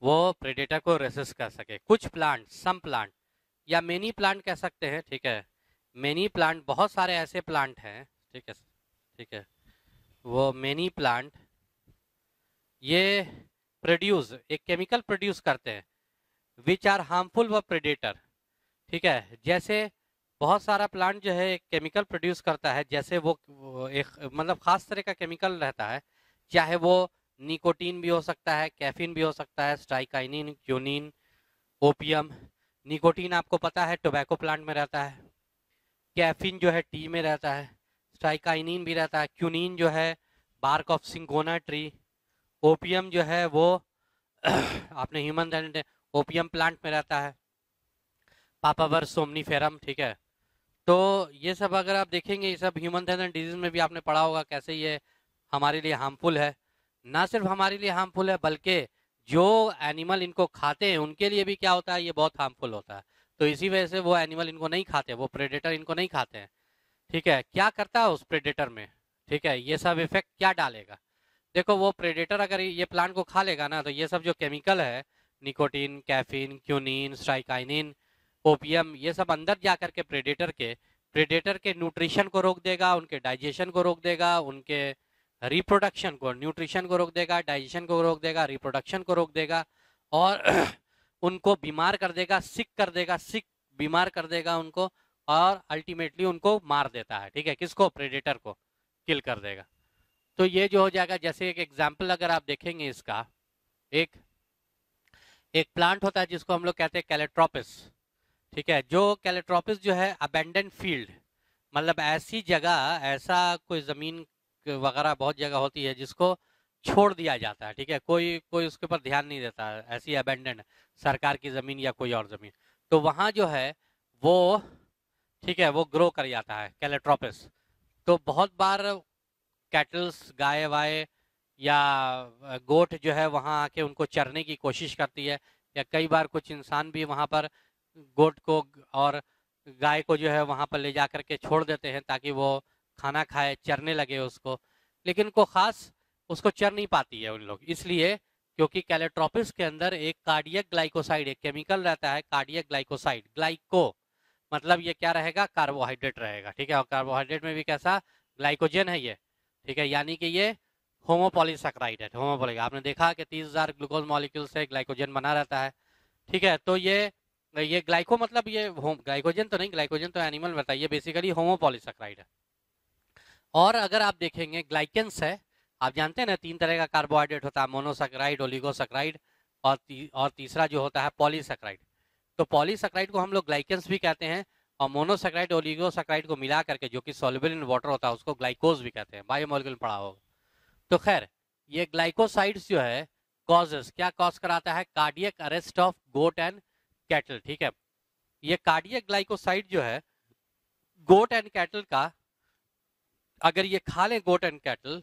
वो प्रेडेटर को रेसिस्ट कर सके। कुछ प्लांट, सम प्लांट या मेनी प्लांट कह सकते हैं, ठीक है, मेनी प्लांट, बहुत सारे ऐसे प्लांट हैं, ठीक है, ठीक है, वो मेनी प्लांट ये प्रोड्यूस, एक केमिकल प्रोड्यूस करते हैं विच आर हार्मफुल व प्रेडेटर, ठीक है। जैसे बहुत सारा प्लांट जो है एक केमिकल प्रोड्यूस करता है, जैसे वो एक मतलब खास तरह का केमिकल रहता है, चाहे वो निकोटीन भी हो सकता है, कैफीन भी हो सकता है, स्ट्राइकाइनिन, क्यूनिन, ओपियम। निकोटीन आपको पता है टोबैको प्लांट में रहता है, कैफीन जो है टी में रहता है, स्ट्राइकाइनिन भी रहता है, क्यूनिन जो है बार्क ऑफ सिंगोना ट्री, ओपियम जो है वो आपने ह्यूमन ओपियम प्लांट में रहता है, पापावर सोमनीफेरम, ठीक है। तो ये सब अगर आप देखेंगे, ये सब ह्यूमन डिजीज में भी आपने पढ़ा होगा कैसे ये हमारे लिए हार्मफुल है। ना सिर्फ हमारे लिए हार्मफुल है बल्कि जो एनिमल इनको खाते हैं उनके लिए भी क्या होता है, ये बहुत हार्मफुल होता है। तो इसी वजह से वो एनिमल इनको नहीं खाते, वो प्रेडेटर इनको नहीं खाते हैं। ठीक है, क्या करता है उस प्रेडेटर में, ठीक है, ये सब इफेक्ट क्या डालेगा। देखो वो प्रेडेटर अगर ये प्लांट को खा लेगा ना, तो ये सब जो केमिकल है, निकोटीन, कैफीन, क्यूनिन, स्ट्राइकाइनिन, ओपियम, ये सब अंदर जा करके प्रेडेटर के न्यूट्रिशन को रोक देगा, उनके डाइजेशन को रोक देगा, उनके रिप्रोडक्शन को, न्यूट्रिशन को रोक देगा, डाइजेशन को रोक देगा, रिप्रोडक्शन को रोक देगा, और उनको बीमार कर देगा, सिक कर देगा, बीमार कर देगा उनको, और अल्टीमेटली उनको मार देता है। ठीक है, किसको, प्रेडेटर को किल कर देगा। तो ये जो हो जाएगा, जैसे एक एग्जाम्पल अगर आप देखेंगे इसका, एक एक प्लांट होता है जिसको हम लोग कहते हैं कैलेट्रोपिस। ठीक है, जो कैलेट्रोपिस जो है अबेंडन फील्ड, मतलब ऐसी जगह, ऐसा कोई जमीन वगैरह बहुत जगह होती है जिसको छोड़ दिया जाता है। ठीक है, कोई कोई उसके ऊपर ध्यान नहीं देता है, ऐसी अबेंडन सरकार की जमीन या कोई और जमीन, तो वहां जो है वो, ठीक है, वो ग्रो कर जाता है कैलेट्रोपिस। तो बहुत बार कैटल्स, गाय वाय या गोट जो है वहां आके उनको चरने की कोशिश करती है, या कई बार कुछ इंसान भी वहां पर गोट को और गाय को जो है वहां पर ले जा करके छोड़ देते हैं ताकि वो खाना खाए, चरने लगे उसको, लेकिन को खास उसको चर नहीं पाती है उन लोग, इसलिए क्योंकि कैलेट्रोपिस के अंदर एक कार्डियक ग्लाइकोसाइड, एक केमिकल रहता है कार्डियक ग्लाइकोसाइड, ग्लाइको मतलब ये क्या रहेगा, कार्बोहाइड्रेट रहेगा। ठीक है, और कार्बोहाइड्रेट में भी कैसा, ग्लाइकोजन है ये। ठीक है, यानी कि ये होमोपॉलीसैकेराइड है, होमोपॉली, आपने देखा कि 30,000 ग्लूकोज मॉलिक्यूल से ग्लाइकोजन बना रहता है। ठीक है, तो ये ग्लाइको मतलब ये ग्लाइकोजन तो नहीं, ग्लाइकोजन तो एनिमल में रहता है, ये बेसिकली होमोपॉलीसैकेराइड है। और अगर आप देखेंगे ग्लाइकेंस है, आप जानते हैं ना 3 तरह का कार्बोहाइड्रेट होता है, मोनोसैकेराइड, ओलिगोसैकेराइड, और तीसरा जो होता है पॉलीसैकेराइड। तो पॉलीसैकेराइड को हम लोग ग्लाइकेंस भी कहते हैं, और मोनोसैकेराइड, ओलिगोसैकेराइड को मिला करके जो कि सॉल्युबल इन वाटर होता है उसको ग्लाइकोज भी कहते हैं, बायोमोलिक्यूल पढ़ा होगा। तो खैर, ये ग्लाइकोसाइड्स जो है कॉजेस क्या कॉज कराता है, cardiac arrest of goat and cattle. ठीक है, ये कार्डियक ग्लाइकोसाइड जो है गोट एंड कैटल का, अगर ये खा ले गोट एंड कैटल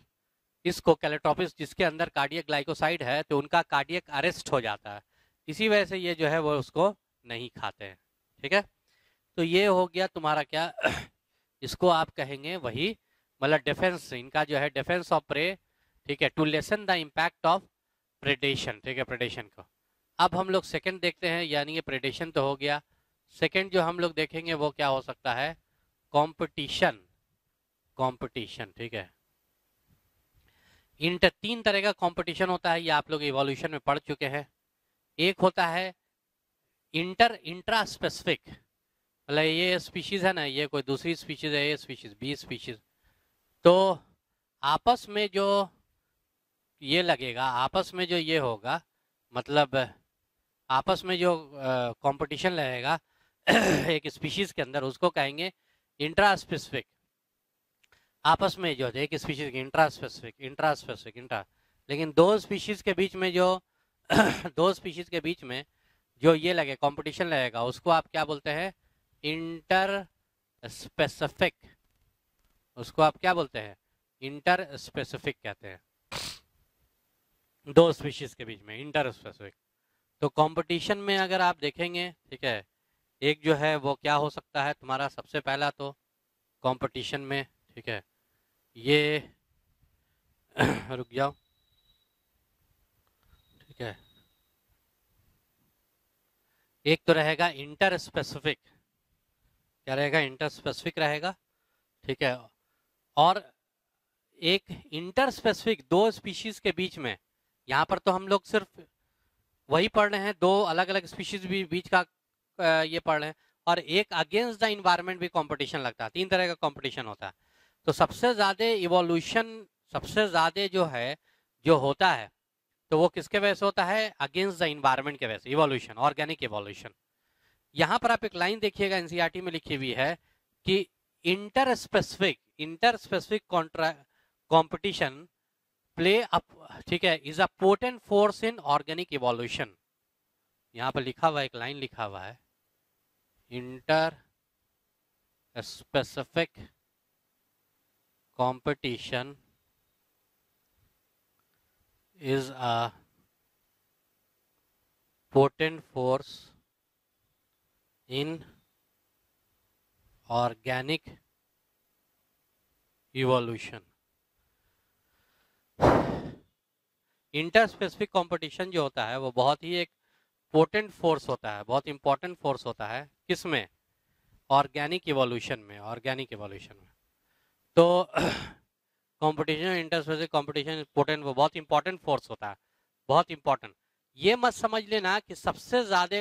इसको, कैलेट्रोपिस जिसके अंदर कार्डियक ग्लाइकोसाइड है, तो उनका कार्डियक अरेस्ट हो जाता है, इसी वजह से ये जो है वो उसको नहीं खाते हैं। ठीक है, तो ये हो गया तुम्हारा क्या इसको आप कहेंगे वही, मतलब डिफेंस, इनका जो है डिफेंस ऑफ प्रे। ठीक है, to lessen the impact of predation. ठीक है, प्रेडेशन को अब हम लोग सेकंड देखते हैं, यानी ये प्रेडेशन तो हो गया। सेकंड जो हम लोग देखेंगे वो क्या हो सकता है, कंपटीशन। कंपटीशन, ठीक है, तीन तरह का कंपटीशन होता है, ये आप लोग इवोल्यूशन में पढ़ चुके हैं। एक होता है इंट्रा स्पेसिफिक, मतलब ये स्पीशीज है ना, ये कोई दूसरी स्पीशीज है, ये स्पीशीज, बी स्पीशीज, तो आपस में जो ये लगेगा, आपस में जो ये होगा, मतलब आपस में जो कंपटीशन लगेगा एक स्पीशीज के अंदर, उसको कहेंगे इंट्रा स्पेसिफिक। आपस में जो एक स्पीशीज की इंट्रा स्पेसिफिक, लेकिन दो स्पीशीज के बीच में जो दो स्पीशीज के बीच में जो ये लगे कंपटीशन लगेगा, उसको आप क्या बोलते हैं, इंटर स्पेसिफिक। उसको आप क्या बोलते हैं, इंटर स्पेसिफिक कहते हैं, दो स्पीशीज के बीच में इंटर स्पेसिफिक। तो कंपटीशन में अगर आप देखेंगे, ठीक है, एक जो है वो क्या हो सकता है तुम्हारा, सबसे पहला तो कंपटीशन में, ठीक है, ये रुक जाओ, ठीक है, एक तो रहेगा इंटर स्पेसिफिक, क्या रहेगा, इंटर स्पेसिफिक रहेगा। ठीक है, और एक इंटर स्पेसिफिक दो स्पीशीज के बीच में, यहाँ पर तो हम लोग सिर्फ वही पढ़ रहे हैं, दो अलग अलग स्पीशीज भी बीच का ये पढ़ रहे हैं, और एक अगेंस्ट द इन्वायरमेंट भी कंपटीशन लगता है, 3 तरह का कंपटीशन होता है। तो सबसे ज्यादा इवोल्यूशन, सबसे ज्यादा जो है जो होता है, तो वो किसके वजह से होता है, अगेंस्ट द इन्वायरमेंट के वजह से, इवोल्यूशन, ऑर्गेनिक इवोल्यूशन। यहाँ पर आप एक लाइन देखिएगा, एनसीईआरटी में लिखी हुई है कि inter specific competition play up, ठीक है, is a potent force in organic evolution. यहाँ पर लिखा हुआ, एक लाइन लिखा हुआ है, inter specific competition is a potent force in organic evolution. Interspecific competition जो होता है वो बहुत ही एक पोटेंट फोर्स होता है, बहुत इंपॉर्टेंट फोर्स होता है। किसमें? ऑर्गेनिक इवोल्यूशन में। ऑर्गेनिक इवोल्यूशन में तो कंपटीशन, इंटरस्पेसिफिक कंपटीशन पोटेंट, वो बहुत इंपॉर्टेंट फोर्स होता है, बहुत इंपॉर्टेंट। ये मत समझ लेना कि सबसे ज्यादा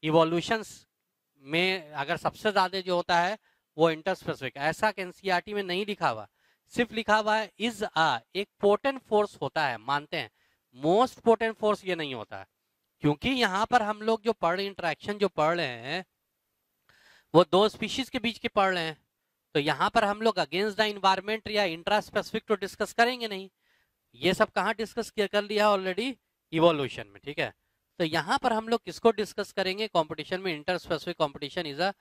इवोल्यूशंस में अगर सबसे ज्यादा जो होता है वो इंटरस्पेसिफिक, ऐसा एनसीईआरटी में नहीं लिखा हुआ। सिर्फ लिखा हुआ है इज एक पोटेंट फोर्स होता है, मानते हैं। मोस्ट पोटेंट फोर्स ये नहीं होता है, क्योंकि यहाँ पर हम लोग जो पढ़ रहे, इंटरेक्शन जो पढ़ रहे हैं वो दो स्पीशीज के बीच के पढ़ रहे हैं। तो यहाँ पर हम लोग अगेंस्ट द इन्वायरमेंट या इंट्रास्पेसिफिक तो डिस्कस करेंगे नहीं। ये सब कहाँ डिस्कस कर लिया ऑलरेडी? इवोल्यूशन में, ठीक है। तो यहाँ पर हम लोग किसको डिस्कस करेंगे? कंपटीशन में interspecific competition is a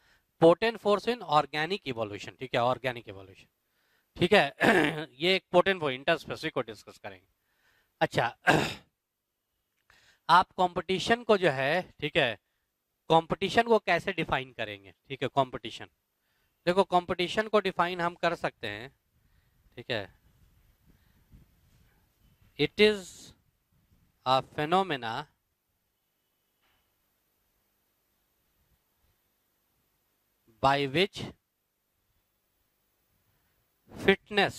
potent force in organic evolution, ठीक है, ऑर्गेनिक इवोल्यूशन, ठीक है। ये एक पोटेंट फोर्स इंटरस्पेसिफिक को डिस्कस करेंगे। अच्छा, आप कंपटीशन को जो है, ठीक है, कंपटीशन को कैसे डिफाइन करेंगे? ठीक है, कंपटीशन, देखो कंपटीशन को डिफाइन हम कर सकते हैं, ठीक है। It is a phenomena by which fitness,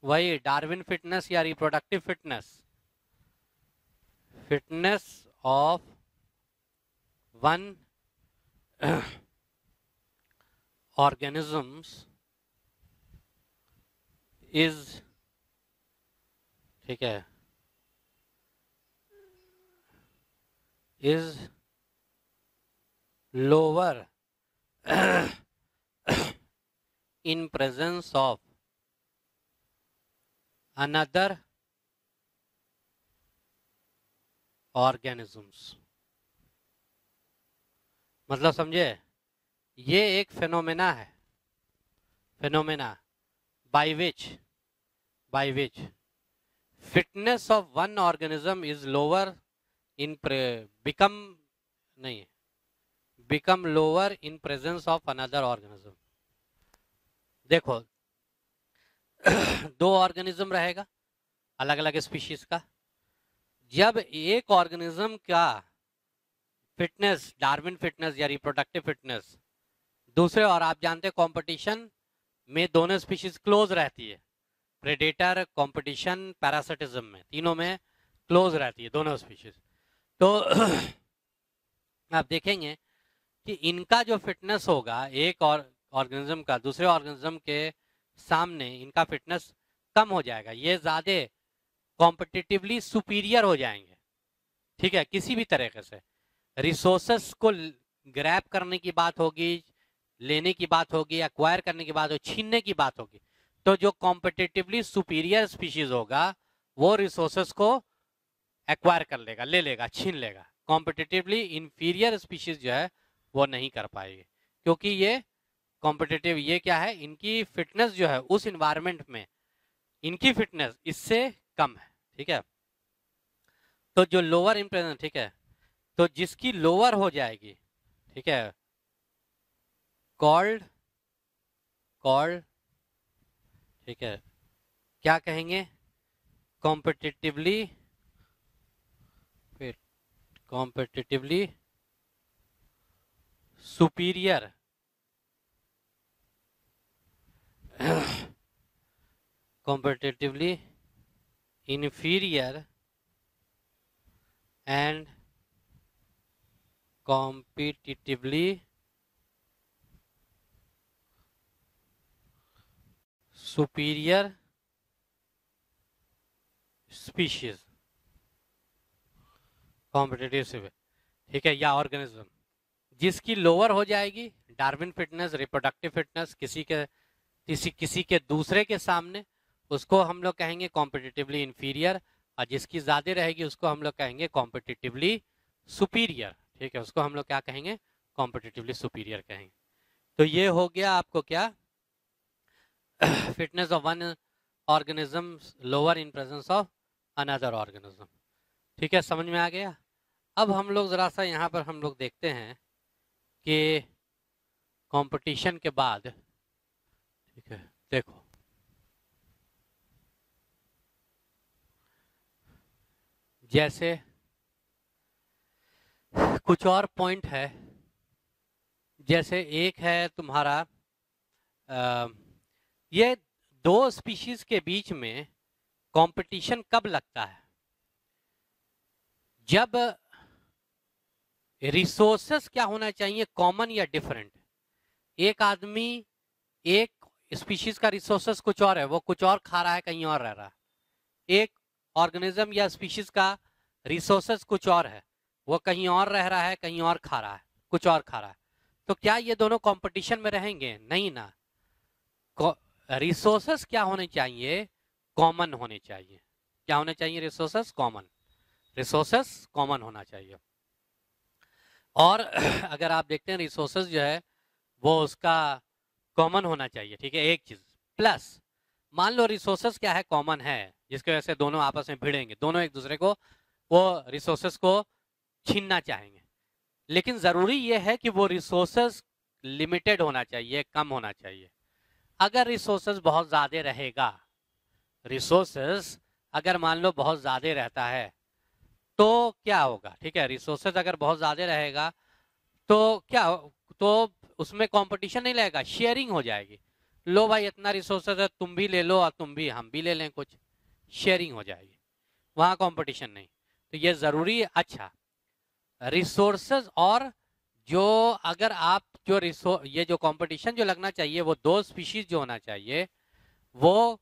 वही डार्विन फिटनेस या reproductive fitness, fitness of one organisms is, ठीक है, is lower in presence of another organisms। मतलब समझे, ये एक फेनोमेना है, phenomena by which fitness of one organism is lower in become lower in presence of another organism। देखो दो organism रहेगा अलग अलग स्पीशीज का, जब एक ऑर्गेनिज्म का फिटनेस, डार्विन फिटनेस या रिप्रोडक्टिव फिटनेस दूसरे, और आप जानते हैं कंपटीशन में दोनों स्पीशीज क्लोज रहती है, प्रेडेटर, कंपटीशन, पैरासिटिज्म में, तीनों में क्लोज रहती है दोनों स्पीशीज। तो आप देखेंगे कि इनका जो फिटनेस होगा, एक और ऑर्गेनिज्म का दूसरे ऑर्गेनिज्म के सामने इनका फिटनेस कम हो जाएगा, ये ज्यादा कॉम्पिटिटिवली सुपीरियर हो जाएंगे, ठीक है। किसी भी तरीके से रिसोर्सेस को ग्रैब करने की बात होगी, लेने की बात होगी, एक्वायर करने की बात होगी, छीनने की बात होगी, तो जो कॉम्पिटिटिवली सुपीरियर स्पीशीज होगा वो रिसोर्सेस को एक्वायर कर लेगा, ले लेगा, छीन लेगा। कॉम्पिटिटिवली इंफीरियर स्पीशीज जो है वो नहीं कर पाएगी, क्योंकि ये कॉम्पिटिटिव, ये क्या है, इनकी फिटनेस जो है उस इन्वायरमेंट में इनकी फिटनेस इससे कम है, ठीक है। तो जो लोअर इम्प्रेशन, ठीक है, तो जिसकी लोअर हो जाएगी, ठीक है, कॉल्ड, ठीक है, क्या कहेंगे, competitively superior, competitively inferior and competitively superior species, competitive, ठीक है, या ऑर्गेनिज्म जिसकी लोअर हो जाएगी डार्विन फिटनेस, रिप्रोडक्टिव फिटनेस किसी के दूसरे के सामने, उसको हम लोग कहेंगे कॉम्पिटिटिवली इंफीरियर, और जिसकी ज्यादा रहेगी उसको हम लोग कहेंगे कॉम्पिटिटिवली सुपीरियर, ठीक है, उसको हम लोग क्या कहेंगे, कॉम्पिटिटिवली सुपीरियर कहेंगे। तो ये हो गया आपको क्या, fitness of one organism lower in presence of another organism, ठीक है, समझ में आ गया। अब हम लोग जरा सा यहाँ पर हम लोग देखते हैं कि कंपटीशन के बाद, ठीक है, देखो जैसे कुछ और पॉइंट है, जैसे एक है तुम्हारा ये दो स्पीशीज के बीच में कंपटीशन कब लगता है? जब रिसोर्सेस क्या होना चाहिए, कॉमन या डिफरेंट। एक आदमी, एक स्पीशीज का रिसोर्सेस कुछ और है, वो कुछ और खा रहा है, कहीं और रह रहा है। एक ऑर्गेनिज्म या स्पीशीज का रिसोर्सेस कुछ और है, वो कहीं और रह रहा है, कहीं और खा रहा है, कुछ और खा रहा है। तो क्या ये दोनों कंपटीशन में रहेंगे? नहीं ना। रिसोर्सेस क्या होने चाहिए? कॉमन होने चाहिए। क्या होने चाहिए? Resources common. रिसोर्सेस कॉमन होना चाहिए। और अगर आप देखते हैं रिसोर्सेस जो है वो उसका कॉमन होना चाहिए, ठीक है, एक चीज। प्लस मान लो रिसोर्सेस क्या है, कॉमन है, जिसकी वजह से दोनों आपस में भिड़ेंगे, दोनों एक दूसरे को वो रिसोर्सेस को छीनना चाहेंगे। लेकिन जरूरी यह है कि वो रिसोर्सेस लिमिटेड होना चाहिए, कम होना चाहिए। अगर रिसोर्सेस बहुत ज्यादा रहेगा, रिसोर्सेस अगर मान लो बहुत ज्यादा रहता है तो क्या होगा? ठीक है, रिसोर्सेज अगर बहुत ज्यादा रहेगा तो क्या, तो उसमें कंपटीशन नहीं रहेगा, शेयरिंग हो जाएगी। लो भाई इतना रिसोर्सेज है, तुम भी ले लो और तुम भी, हम भी ले लें, कुछ शेयरिंग हो जाएगी, वहां कंपटीशन नहीं। तो ये जरूरी है। अच्छा, रिसोर्सेज और जो, अगर आप जो ये जो कंपटीशन जो लगना चाहिए वो दो स्पीशीज जो होना चाहिए वो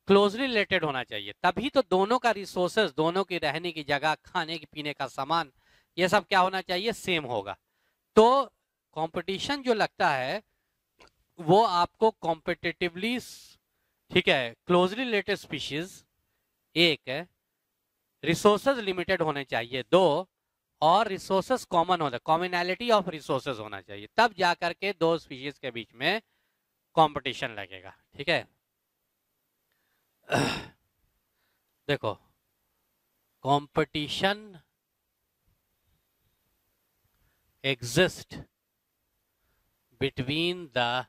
क्लोजली रिलेटेड होना चाहिए, तभी तो दोनों का रिसोर्सेज, दोनों की रहने की जगह, खाने की पीने का सामान, ये सब क्या होना चाहिए? सेम होगा। तो कंपटीशन जो लगता है वो आपको कॉम्पिटिटिवली, ठीक है, क्लोजली रिलेटेड स्पीशीज एक है, रिसोर्सेज लिमिटेड होने चाहिए दो, और रिसोर्सेज कॉमन होना, कॉमनैलिटी ऑफ रिसोर्सेज होना चाहिए, तब जाकर के दो स्पीशीज के बीच में कंपटीशन लगेगा। ठीक है, देखो competition exist between the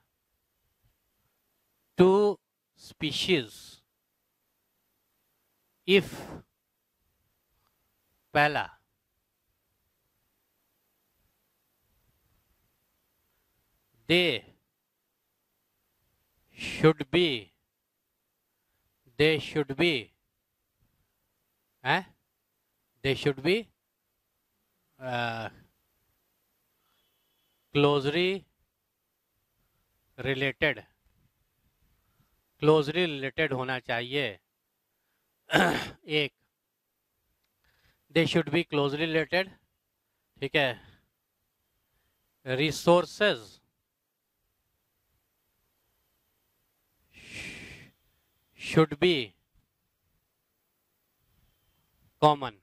two species if पहला they should be they should be closely related होना चाहिए। एक, they should be closely related, ठीक है, resources should be common.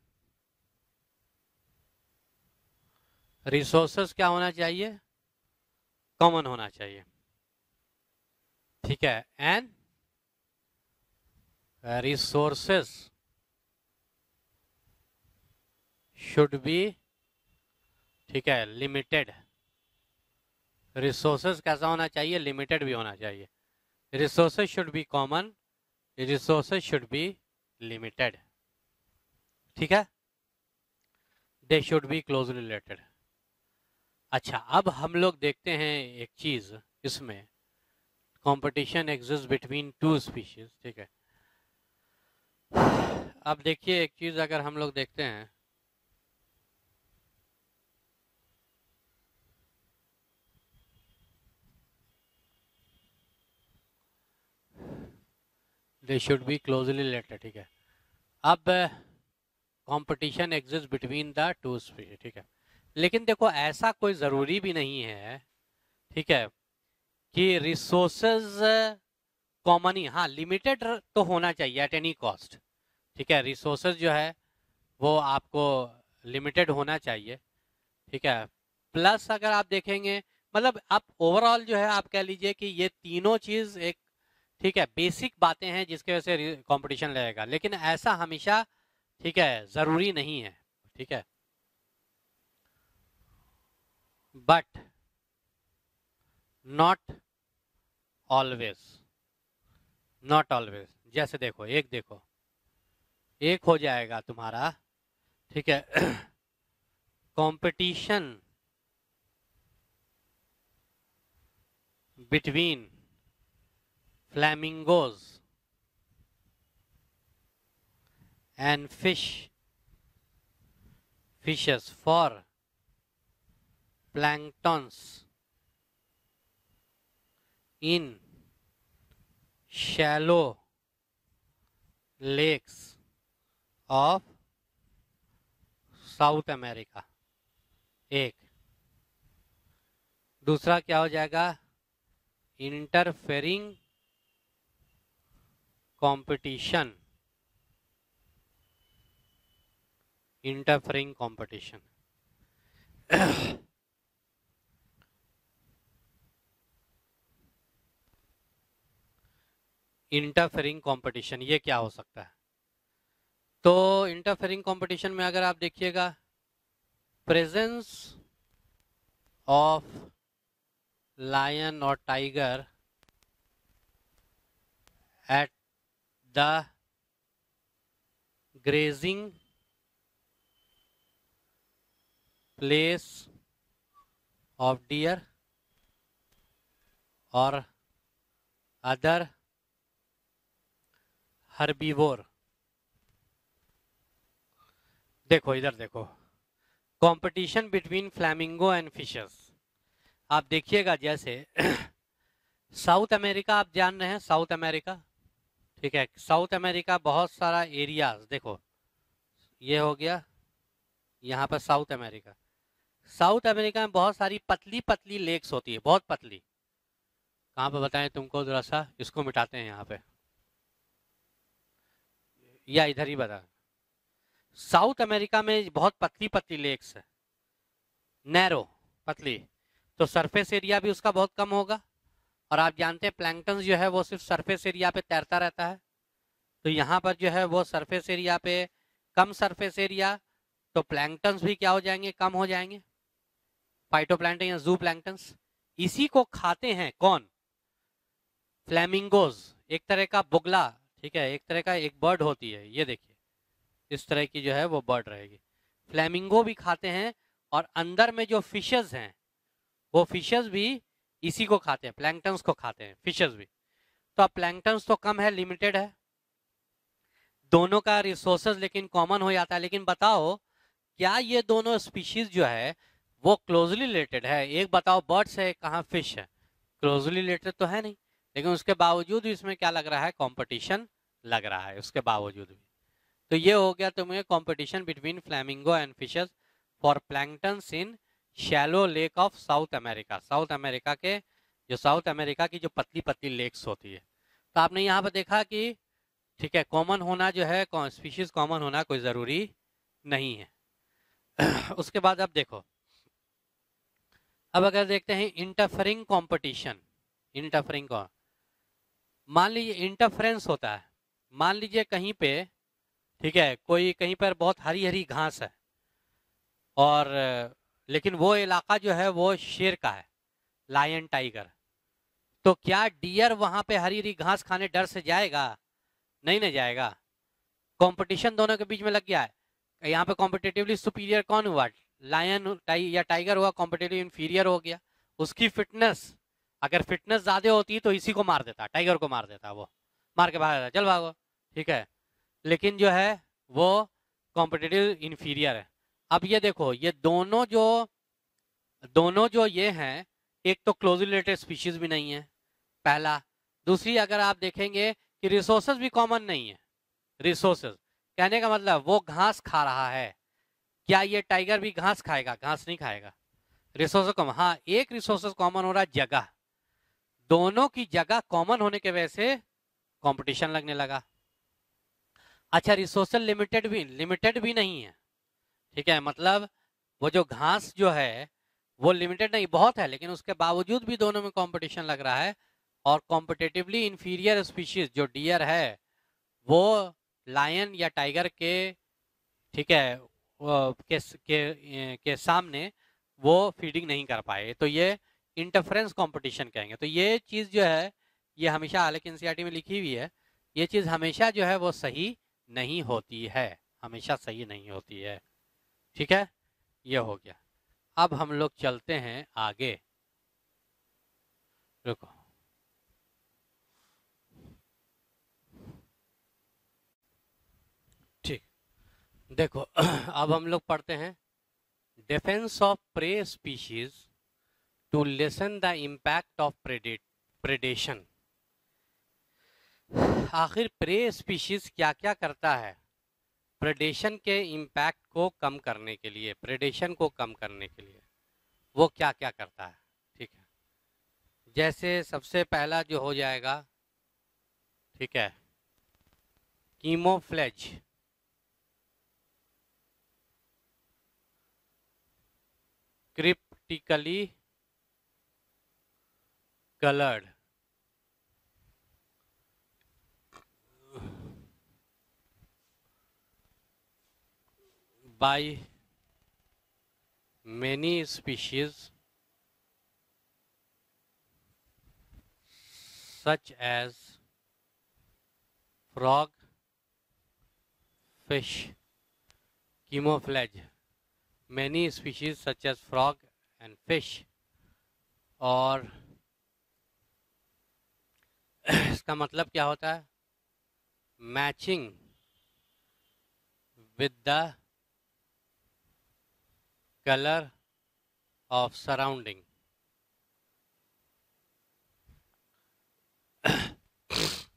Resources क्या होना चाहिए? कॉमन होना चाहिए, ठीक है, एंड रिसोर्सेज शुड बी, ठीक है, लिमिटेड। रिसोर्सेज कैसा होना चाहिए? लिमिटेड भी होना चाहिए। Resources should be common, resources should be limited, ठीक है, they should be closely related. अच्छा, अब हम लोग देखते हैं एक चीज इसमें, competition exist between two species, ठीक है। अब देखिए एक चीज अगर हम लोग देखते हैं, they should be closely related, ठीक है। अब competition exist between the two species, ठीक है, लेकिन देखो ऐसा कोई जरूरी भी नहीं है, ठीक है, कि रिसोर्सेज कॉमन ही, हाँ लिमिटेड तो होना चाहिए एट एनी कॉस्ट, ठीक है, रिसोर्सेज जो है वो आपको लिमिटेड होना चाहिए, ठीक है। प्लस अगर आप देखेंगे, मतलब आप ओवरऑल जो है आप कह लीजिए कि ये तीनों चीज एक, ठीक है, बेसिक बातें हैं जिसके वजह से कंपटीशन लगेगा, लेकिन ऐसा हमेशा, ठीक है, जरूरी नहीं है, ठीक है। But not always, not always. जैसे देखो एक हो जाएगा तुम्हारा, ठीक है, competition between flamingos and fishes for planktons in shallow lakes of South America. एक दूसरा क्या हो जाएगा, interfering competition, interfering competition. Interfering competition ये क्या हो सकता है? तो इंटरफेरिंग कंपटीशन में अगर आप देखिएगा, प्रेजेंस ऑफ लायन और tiger at the grazing place of deer और अदर हर्बीवोर। देखो इधर देखो, competition between flamingo and fishers. आप देखिएगा जैसे साउथ अमेरिका, आप जान रहे हैं साउथ अमेरिका, ठीक है, साउथ अमेरिका बहुत सारा एरियाज, देखो ये हो गया यहाँ पर साउथ अमेरिका। साउथ अमेरिका में बहुत सारी पतली पतली लेक्स होती है, बहुत पतली। कहाँ पे बताएं तुमको, जरा सा इसको मिटाते हैं यहाँ पे, या इधर ही बता। साउथ अमेरिका में बहुत पतली पतली लेक्स है, नैरो पतली, तो सरफेस एरिया भी उसका बहुत कम होगा। और आप जानते हैं प्लैंक्टन जो है वो सिर्फ सरफेस एरिया पे तैरता रहता है, तो यहाँ पर जो है वो सरफेस एरिया पे कम सरफेस एरिया, तो प्लैंक्टन्स भी क्या हो जाएंगे, कम हो जाएंगे, फाइटोप्लैंक्टन या जू प्लैंक्टन्स। इसी को खाते हैं कौन, फ्लैमिंगोज, एक तरह का बुगला, ठीक है, एक तरह का एक बर्ड होती है, ये देखिए इस तरह की जो है वो बर्ड रहेगी, फ्लैमिंगो भी खाते हैं। और अंदर में जो फिशेस हैं वो फिशेस भी इसी को खाते हैं, प्लैंक्टन्स को खाते हैं फिशेस भी। तो अब प्लैंक्टन्स तो कम है, लिमिटेड है, दोनों का रिसोर्सेज लेकिन कॉमन हो जाता है। लेकिन बताओ क्या ये दोनों स्पीशीज जो है वो क्लोजली रिलेटेड है? एक बताओ बर्ड्स है, कहाँ फिश है, क्लोजली रिलेटेड तो है नहीं, लेकिन उसके बावजूद इसमें क्या लग रहा है, कंपटीशन लग रहा है उसके बावजूद भी। तो ये हो गया तुम्हें competition between flamingo and fishes for planktons in shallow lake of south America. South America के जो साउथ अमेरिका की जो पतली पतली लेक्स होती है। तो आपने यहाँ पर देखा कि ठीक है, कॉमन होना जो है, स्पीशीज कॉमन होना कोई ज़रूरी नहीं है। उसके बाद अब देखो, अब अगर देखते हैं इंटरफेरिंग कंपटीशन, इंटरफेरिंग को, मान लीजिए इंटरफेरेंस होता है, मान लीजिए कहीं पे, ठीक है, कोई कहीं पर बहुत हरी हरी घास है और लेकिन वो इलाका जो है वो शेर का है, लायन टाइगर, तो क्या डियर वहां पे हरी हरी घास खाने डर से जाएगा? नहीं ना जाएगा। कंपटीशन दोनों के बीच में लग गया है, यहाँ पे कॉम्पिटेटिवली सुपीरियर कौन हुआ, लायन या टाइगर हुआ, कॉम्पिटेटिव इंफीरियर हो गया। उसकी फिटनेस, अगर फिटनेस ज्यादा होती तो इसी को मार देता, टाइगर को मार देता, वो मार के भाग देता, चल भागो, ठीक है, लेकिन जो है वो कॉम्पिटेटिव इंफीरियर है। अब ये देखो, ये दोनों जो ये हैं, एक तो क्लोजली रिलेटेड स्पीशीज भी नहीं है पहला, दूसरी अगर आप देखेंगे कि रिसोर्सेज भी कॉमन नहीं है। रिसोर्सेज कहने का मतलब वो घास खा रहा है, क्या ये टाइगर भी घास खाएगा? घास नहीं खाएगा। रिसोर्सेज कॉमन, हाँ एक रिसोर्सेज कॉमन हो रहा है, जगह, दोनों की जगह कॉमन होने की वजह से कंपटीशन लगने लगा। अच्छा, रिसोर्सेज लिमिटेड भी नहीं है, ठीक है, मतलब वो जो घास जो है वो लिमिटेड नहीं, बहुत है, लेकिन उसके बावजूद भी दोनों में कंपटीशन लग रहा है। और कॉम्पिटेटिवली इंफीरियर स्पीशीज जो डियर है वो लायन या टाइगर के, ठीक है, के सामने वो फीडिंग नहीं कर पाए, तो ये इंटरफेरेंस कंपटीशन कहेंगे। तो ये चीज़ जो है ये हमेशा, हालांकि एनसीईआरटी में लिखी हुई है, ये चीज़ हमेशा जो है वो सही नहीं होती है, हमेशा सही नहीं होती है। ठीक है, ये हो गया। अब हम लोग चलते हैं आगे। रुको, ठीक, देखो अब हम लोग पढ़ते हैं defence of prey species to lessen the impact of predation. आखिर प्रे स्पीशीज क्या क्या करता है प्रेडेशन के इम्पैक्ट को कम करने के लिए, प्रेडेशन को कम करने के लिए वो क्या क्या करता है। ठीक है, जैसे सबसे पहला जो हो जाएगा, ठीक है, camouflage, cryptically coloured, by many species such as frog, fish, camouflage, many species such as frog and fish। और इसका मतलब क्या होता है, matching with the colour of surrounding.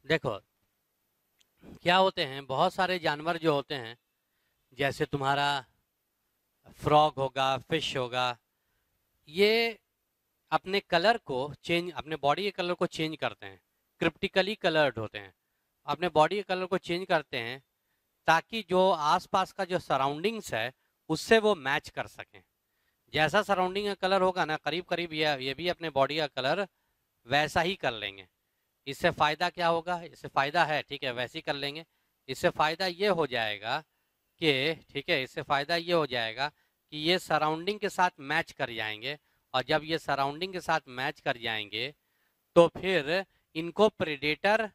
देखो क्या होते हैं, बहुत सारे जानवर जो होते हैं, जैसे तुम्हारा फ्रॉग होगा, फिश होगा, ये अपने कलर को चेंज, अपने बॉडी के कलर को चेंज करते हैं, क्रिप्टिकली कलर्ड होते हैं, अपने बॉडी के कलर को चेंज करते हैं ताकि जो आसपास का जो सराउंडिंग्स है उससे वो मैच कर सकें। जैसा सराउंडिंग का कलर होगा ना, करीब करीब ये भी अपने बॉडी का कलर वैसा ही कर लेंगे। इससे फ़ायदा क्या होगा, इससे फ़ायदा है, ठीक है, वैसे ही कर लेंगे। इससे फ़ायदा ये हो जाएगा कि, ठीक है, इससे फ़ायदा ये हो जाएगा कि ये सराउंडिंग के साथ मैच कर जाएंगे, और जब ये सराउंडिंग के साथ मैच कर जाएंगे तो फिर इनको प्रेडेटर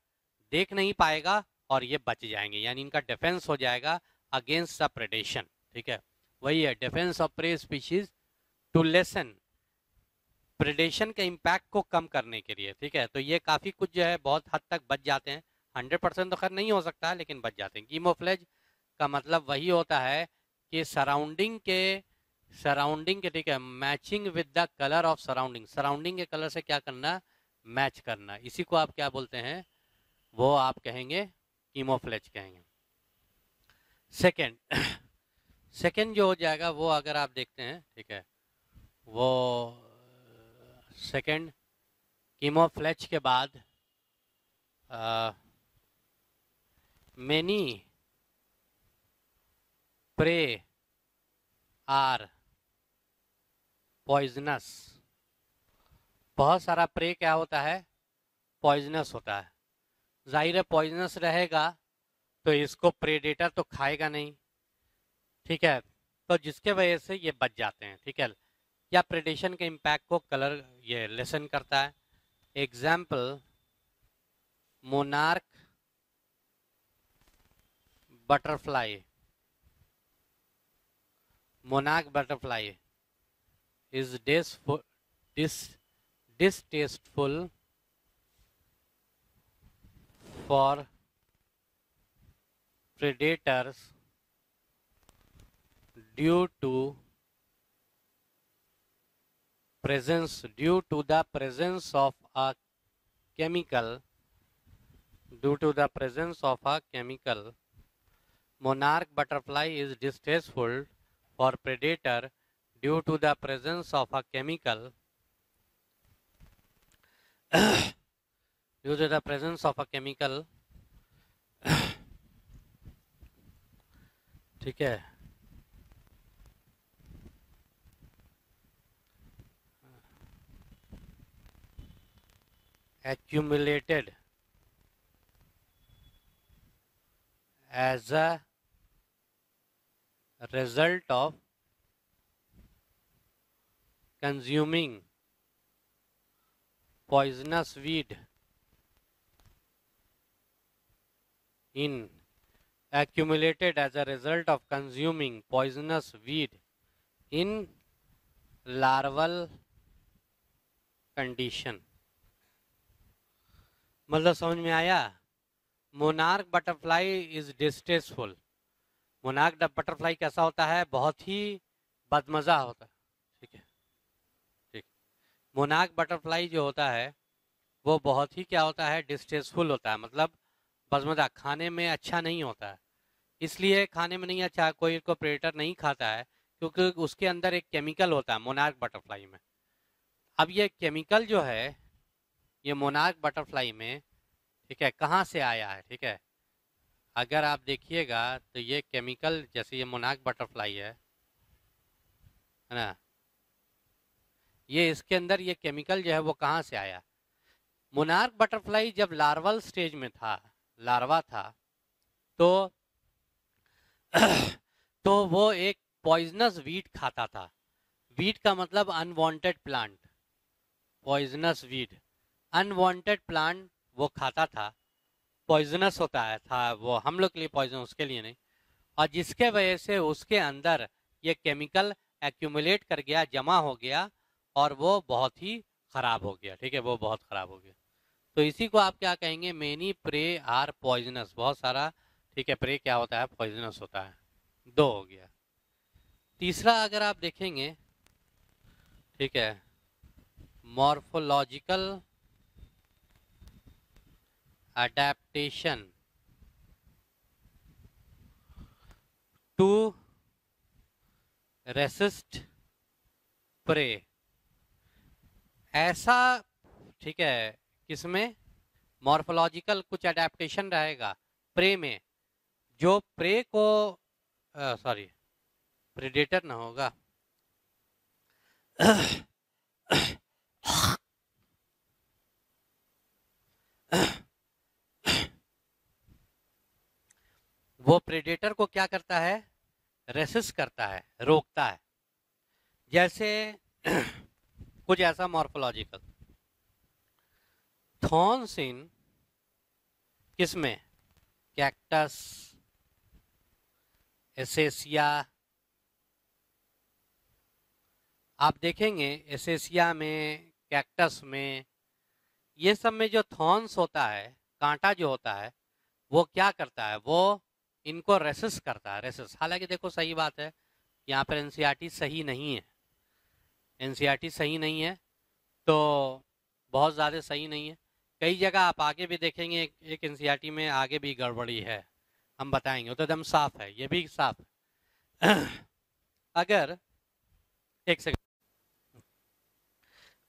देख नहीं पाएगा और ये बच जाएंगे, यानी इनका डिफेंस हो जाएगा अगेंस्ट द प्रेडेशन। ठीक है, वही है defence of prey species to lessen, predation के इम्पैक्ट को कम करने के लिए। ठीक है, तो ये काफ़ी कुछ जो है बहुत हद तक बच जाते हैं, 100% तो खैर नहीं हो सकता लेकिन बच जाते हैं। कीमोफ्लेज का मतलब वही होता है कि सराउंडिंग के, ठीक है, matching with the colour of surrounding, surrounding के कलर से क्या करना, मैच करना, इसी को आप क्या बोलते हैं, वो आप कहेंगे कीमोफ्लेज कहेंगे। सेकेंड सेकेंड जो हो जाएगा वो अगर आप देखते हैं, ठीक है, वो सेकेंड कीमोफ्लेज के बाद मेनी प्रे आर पॉइजनस। बहुत सारा प्रे क्या होता है, पॉइजनस होता है। जाहिर है पॉइजनस रहेगा तो इसको प्रेडेटर तो खाएगा नहीं, ठीक है, तो जिसके वजह से ये बच जाते हैं। ठीक है, या प्रेडेशन के इम्पैक्ट को कलर ये लेसन करता है। Example, monarch butterfly, monarch butterfly is distasteful for predators due to the presence of a chemical, monarch butterfly is distasteful for predator due to the presence of a chemical ठीक है, accumulated as a result of consuming poisonous weed in accumulated as a result of consuming poisonous weed in larval condition. मतलब समझ में आया? Monarch butterfly is distasteful. Monarch butterfly कैसा होता है? बहुत ही बदमजा होता है. ठीक है, ठीक. मोनार्क बटरफ्लाई जो होता है वो बहुत ही क्या होता है? डिस्टेस्टफुल होता है, मतलब बदमजा, खाने में अच्छा नहीं होता है. इसलिए खाने में नहीं अच्छा, कोई को प्रेडेटर नहीं खाता है क्योंकि उसके अंदर एक केमिकल होता है मोनार्क बटरफ्लाई में. अब ये केमिकल जो है ये मोनार्क बटरफ्लाई में, ठीक है, कहाँ से आया है? ठीक है, अगर आप देखिएगा तो ये केमिकल, जैसे ये मोनार्क बटरफ्लाई है ना, ये इसके अंदर ये केमिकल जो है वो कहाँ से आया? मोनार्क बटरफ्लाई जब लार्वल स्टेज में था, लार्वा था, तो तो वो एक पॉइजनस वीड खाता था. वीड का मतलब unwanted plant. Poisonous weed, unwanted plant वो खाता था. पॉइजनस होता है था वो, हम लोग के लिए पॉइजन, उसके लिए नहीं. और जिसके वजह से उसके अंदर ये केमिकल एक्यूमुलेट कर गया, जमा हो गया, और वो बहुत ही खराब हो गया. ठीक है, वो बहुत खराब हो गया. तो इसी को आप क्या कहेंगे? Many prey are poisonous. बहुत सारा, ठीक है, प्रे क्या होता है? पॉइजनस होता है. 2 हो गया. तीसरा अगर आप देखेंगे, ठीक है, morphological adaptation to resist prey. ऐसा, ठीक है, किसमें? मॉर्फोलॉजिकल कुछ अडेप्टेशन रहेगा प्रे में, जो प्रे को, सॉरी, प्रेडेटर ना होगा, वो प्रेडेटर को क्या करता है? रेसिस्ट करता है, रोकता है. जैसे कुछ ऐसा मॉर्फोलॉजिकल थॉर्न्स इन किसमें? कैक्टस, एसेसिया. आप देखेंगे एसेसिया में, कैक्टस में, ये सब में जो थॉर्न्स होता है, कांटा जो होता है, वो क्या करता है? वो इनको रेसिस्ट करता है. रेसिस्ट, हालांकि देखो सही बात है, यहाँ पर एनसीईआरटी सही नहीं है. एनसीईआरटी सही नहीं है, तो बहुत ज़्यादा सही नहीं है. कई जगह आप आगे भी देखेंगे एक एनसीईआरटी में आगे भी गड़बड़ी है, हम बताएंगे. वो तो एकदम साफ है, ये भी साफ है. अगर एक सेकंड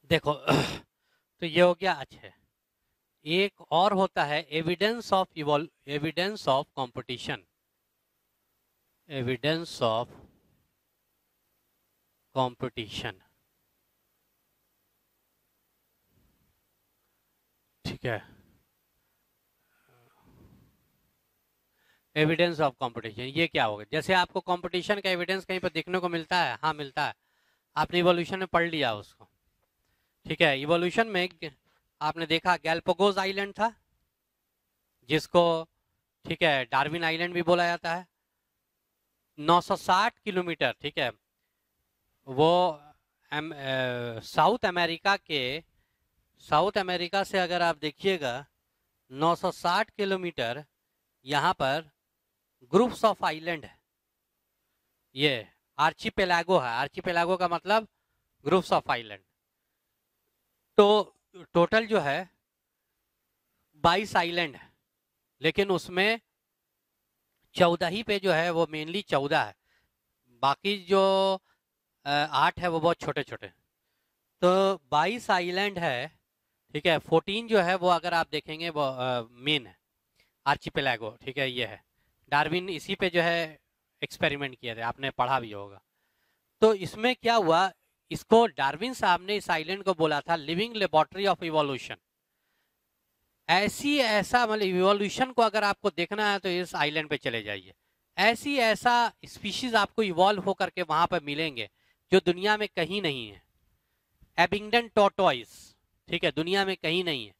देखो, तो ये हो गया. अच्छा, एक और होता है evidence of competition. Evidence of competition, ठीक है. एविडेंस ऑफ कंपटीशन ये क्या होगा? जैसे आपको कंपटीशन का एविडेंस कहीं पर देखने को मिलता है, हाँ मिलता है, आपने इवोल्यूशन में पढ़ लिया उसको. ठीक है, इवोल्यूशन में आपने देखा गैलापागोस आइलैंड था, जिसको, ठीक है, डार्विन आइलैंड भी बोला जाता है. 960 किलोमीटर, ठीक है, वो साउथ अमेरिका से अगर आप देखिएगा 960 किलोमीटर, यहाँ पर ग्रुप्स ऑफ आइलैंड है. ये आर्चिपेलागो है. आर्चिपेलागो का मतलब ग्रुप्स ऑफ आइलैंड. तो टोटल जो है 22 आइलैंड है, लेकिन उसमें 14 ही पे जो है वो मेनली 14 है, बाकी जो 8 है वो बहुत छोटे छोटे. तो 22 आइलैंड है, ठीक है. 14 जो है वो अगर आप देखेंगे वो मेन है, आर्चिपेलागो. ठीक है, ये है. डार्विन इसी पे जो है एक्सपेरिमेंट किए थे, आपने पढ़ा भी होगा. तो इसमें क्या हुआ, इसको डार्विन साहब ने इस आइलैंड को बोला था लिविंग लेबोरेटरी ऑफ इवोल्यूशन. ऐसा मतलब इवोल्यूशन को अगर आपको देखना है तो इस आइलैंड पे चले जाइए. ऐसा स्पीशीज आपको इवॉल्व होकर के वहां पर मिलेंगे जो दुनिया में कहीं नहीं है. एबिंगडन टॉर्टोइस, ठीक है, दुनिया में कहीं नहीं है।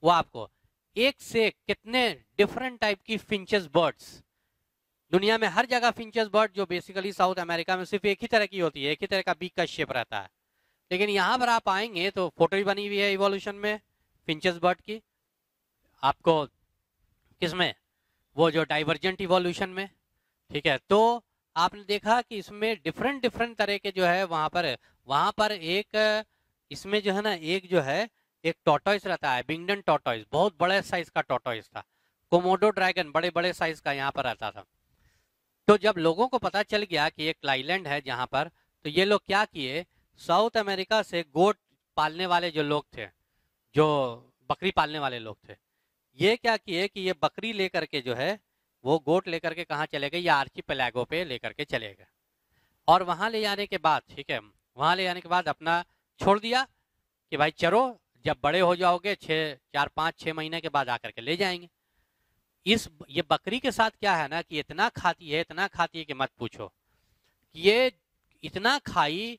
वो आपको एक से कितने डिफरेंट टाइप की फिंचेस बर्ड्स दुनिया में, हर जगह फिंचेस बर्ड जो बेसिकली साउथ अमेरिका में सिर्फ एक ही तरह की होती है, एक ही तरह का बीक का शेप रहता है। लेकिन यहाँ पर आप आएंगे तो फोटो भी बनी हुई है इवोल्यूशन में फिंचेस बर्ड की, आपको किसमें, वो जो डाइवर्जेंट इवोल्यूशन में, ठीक है। तो आपने देखा कि इसमें डिफरेंट डिफरेंट तरह के जो है वहां पर एक इसमें जो है ना, एक जो है एक टॉर्टोइस रहता है, बिंगडन टॉर्टोइस, बहुत बड़े साइज का टॉर्टोइस था। कोमोडो ड्रैगन बड़े बड़े साइज का यहाँ पर रहता था। तो जब लोगों को पता चल गया कि एक आइलैंड है जहां पर, तो ये लोग क्या किए, साउथ अमेरिका से गोट पालने वाले जो लोग थे, जो बकरी पालने वाले लोग थे, ये क्या किए कि ये बकरी लेकर के जो है वो गोट लेकर के कहाँ चले गए, या आर्चिपेलागो पे लेकर के चले गए। और वहां ले जाने के बाद, ठीक है, वहां ले जाने के बाद अपना छोड़ दिया कि भाई चलो, जब बड़े हो जाओगे 4-5-6 महीने के बाद आकर के ले जाएंगे। ये बकरी के साथ क्या है ना कि इतना खाती है कि मत पूछो। ये इतना खाई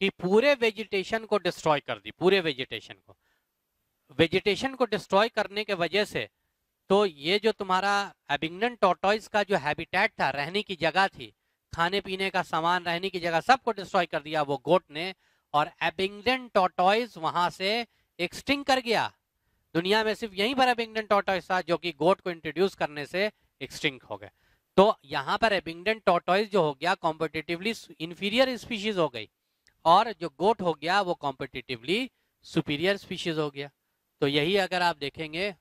कि पूरे वेजिटेशन को डिस्ट्रॉय कर दी, पूरे वेजिटेशन को डिस्ट्रॉय करने के वजह से, तो ये जो तुम्हारा एबिंगडन टॉर्टोइस का जो हैबिटेट था, रहने की जगह थी, खाने पीने का सामान, रहने की जगह, सबको डिस्ट्रॉय कर दिया वो गोट ने। और एबिंगडन टॉर्टोइस वहां से एक्सटिंक्ट कर गया। दुनिया में सिर्फ यहीं पर एबिंगडन टॉर्टोइस था जो कि गोट को इंट्रोड्यूस करने से एक्सटिंक्ट हो गए। तो यहाँ पर एबिंगडन टॉर्टोइस जो हो गया कॉम्पिटिटिवली इंफीरियर स्पीशीज हो गई, और जो गोट हो गया वो कॉम्पिटिटिवली सुपीरियर स्पीशीज हो गया। तो यही अगर आप देखेंगे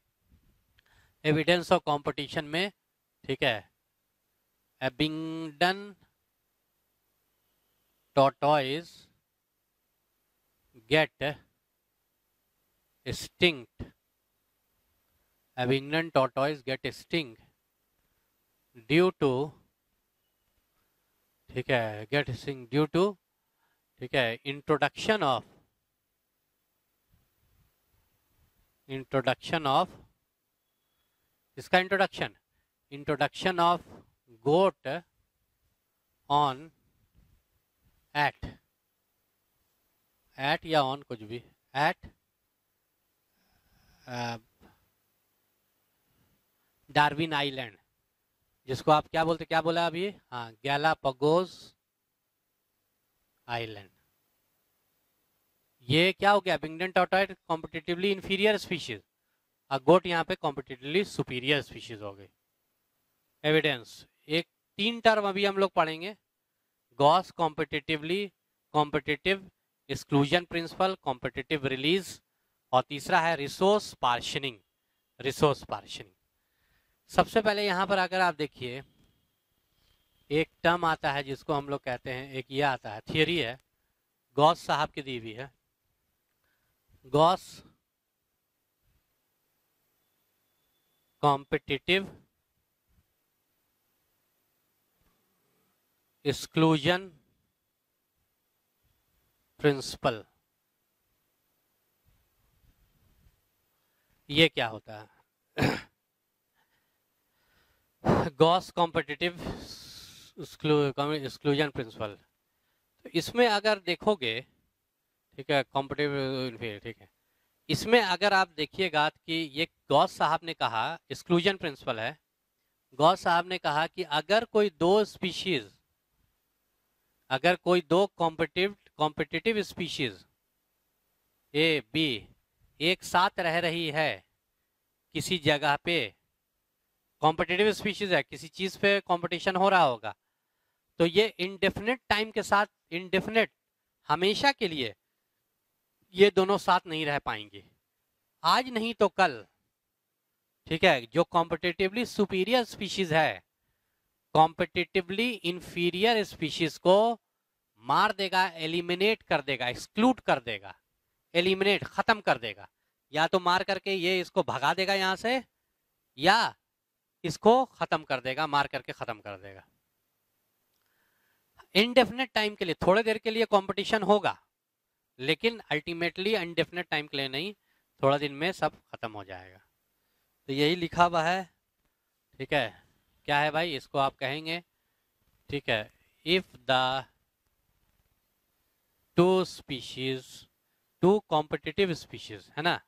एविडेंस ऑफ कंपटीशन में, ठीक है, Abingdon tortoise get extinct, Abingdon tortoise get extinct due to, ठीक है, get extinct due to, ठीक है, introduction of इसका introduction of goat on at या on, कुछ भी, at डार्विन आइलैंड, जिसको आप क्या बोलते, क्या बोला अभी, हाँ, गैलापागोस आइलैंड। ये क्या हो गया, Abingdon tortoise competitively inferior species, और गोट यहाँ पे कॉम्पिटिटिवली सुपीरियर स्पीशीज हो गई। एविडेंस, एक 3 टर्म अभी हम लोग पढ़ेंगे, Gauss competitive exclusion principle, competitive release, और तीसरा है रिसोर्स पार्शनिंग। सबसे पहले यहाँ पर अगर आप देखिए, एक टर्म आता है जिसको हम लोग कहते हैं, एक ये आता है, थियरी है, गॉस साहब की दी हुई है, गॉस कॉम्पिटिटिव एक्सक्लूजन प्रिंसिपल। ये क्या होता है, गॉस कॉम्पिटिटिव एक्सक्लूजन प्रिंसिपल। तो इसमें अगर देखोगे, ठीक है, कॉम्पिटिटिव, ठीक है, इसमें अगर आप देखिएगा कि ये गॉस साहब ने कहा, एक्सक्लूजन प्रिंसिपल है, गॉस साहब ने कहा कि अगर कोई दो कॉम्पिटिटिव स्पीशीज ए बी एक साथ रह रही है किसी जगह पे, कॉम्पिटिटिव स्पीशीज है, किसी चीज पे कंपटीशन हो रहा होगा, तो ये इंडेफिनिट टाइम के साथ, इंडेफिनिट, हमेशा के लिए ये दोनों साथ नहीं रह पाएंगे, आज नहीं तो कल, ठीक है। जो कॉम्पिटिटिवली सुपीरियर स्पीशीज है कॉम्पिटिटिवली इंफीरियर स्पीशीज को मार देगा, एलिमिनेट कर देगा, एक्सक्लूड कर देगा, एलिमिनेट, खत्म कर देगा, या तो मार करके ये इसको भगा देगा यहां से, या इसको खत्म कर देगा, मार करके खत्म कर देगा। इनडेफिनेट टाइम के लिए, थोड़ी देर के लिए कंपटीशन होगा, लेकिन अल्टीमेटली इनडेफिनेट टाइम के लिए नहीं, थोड़ा दिन में सब खत्म हो जाएगा। तो यही लिखा हुआ है, ठीक है, क्या है भाई, इसको आप कहेंगे, ठीक है, if the two species two competitive species, है ना,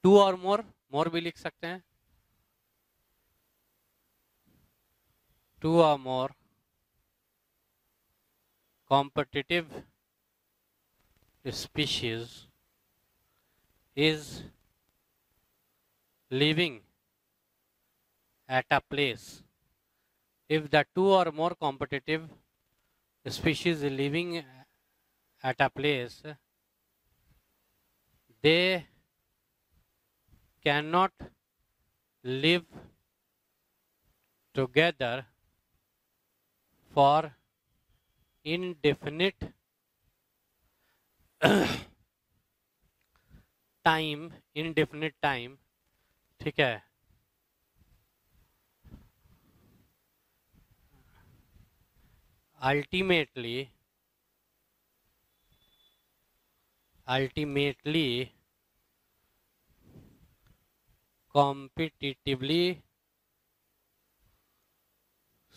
टू और मोर भी लिख सकते हैं, टू और मोर competitive species is living at a place. If the two or more competitive species living at a place, they cannot live together for indefinite time, ठीक है, ultimately competitively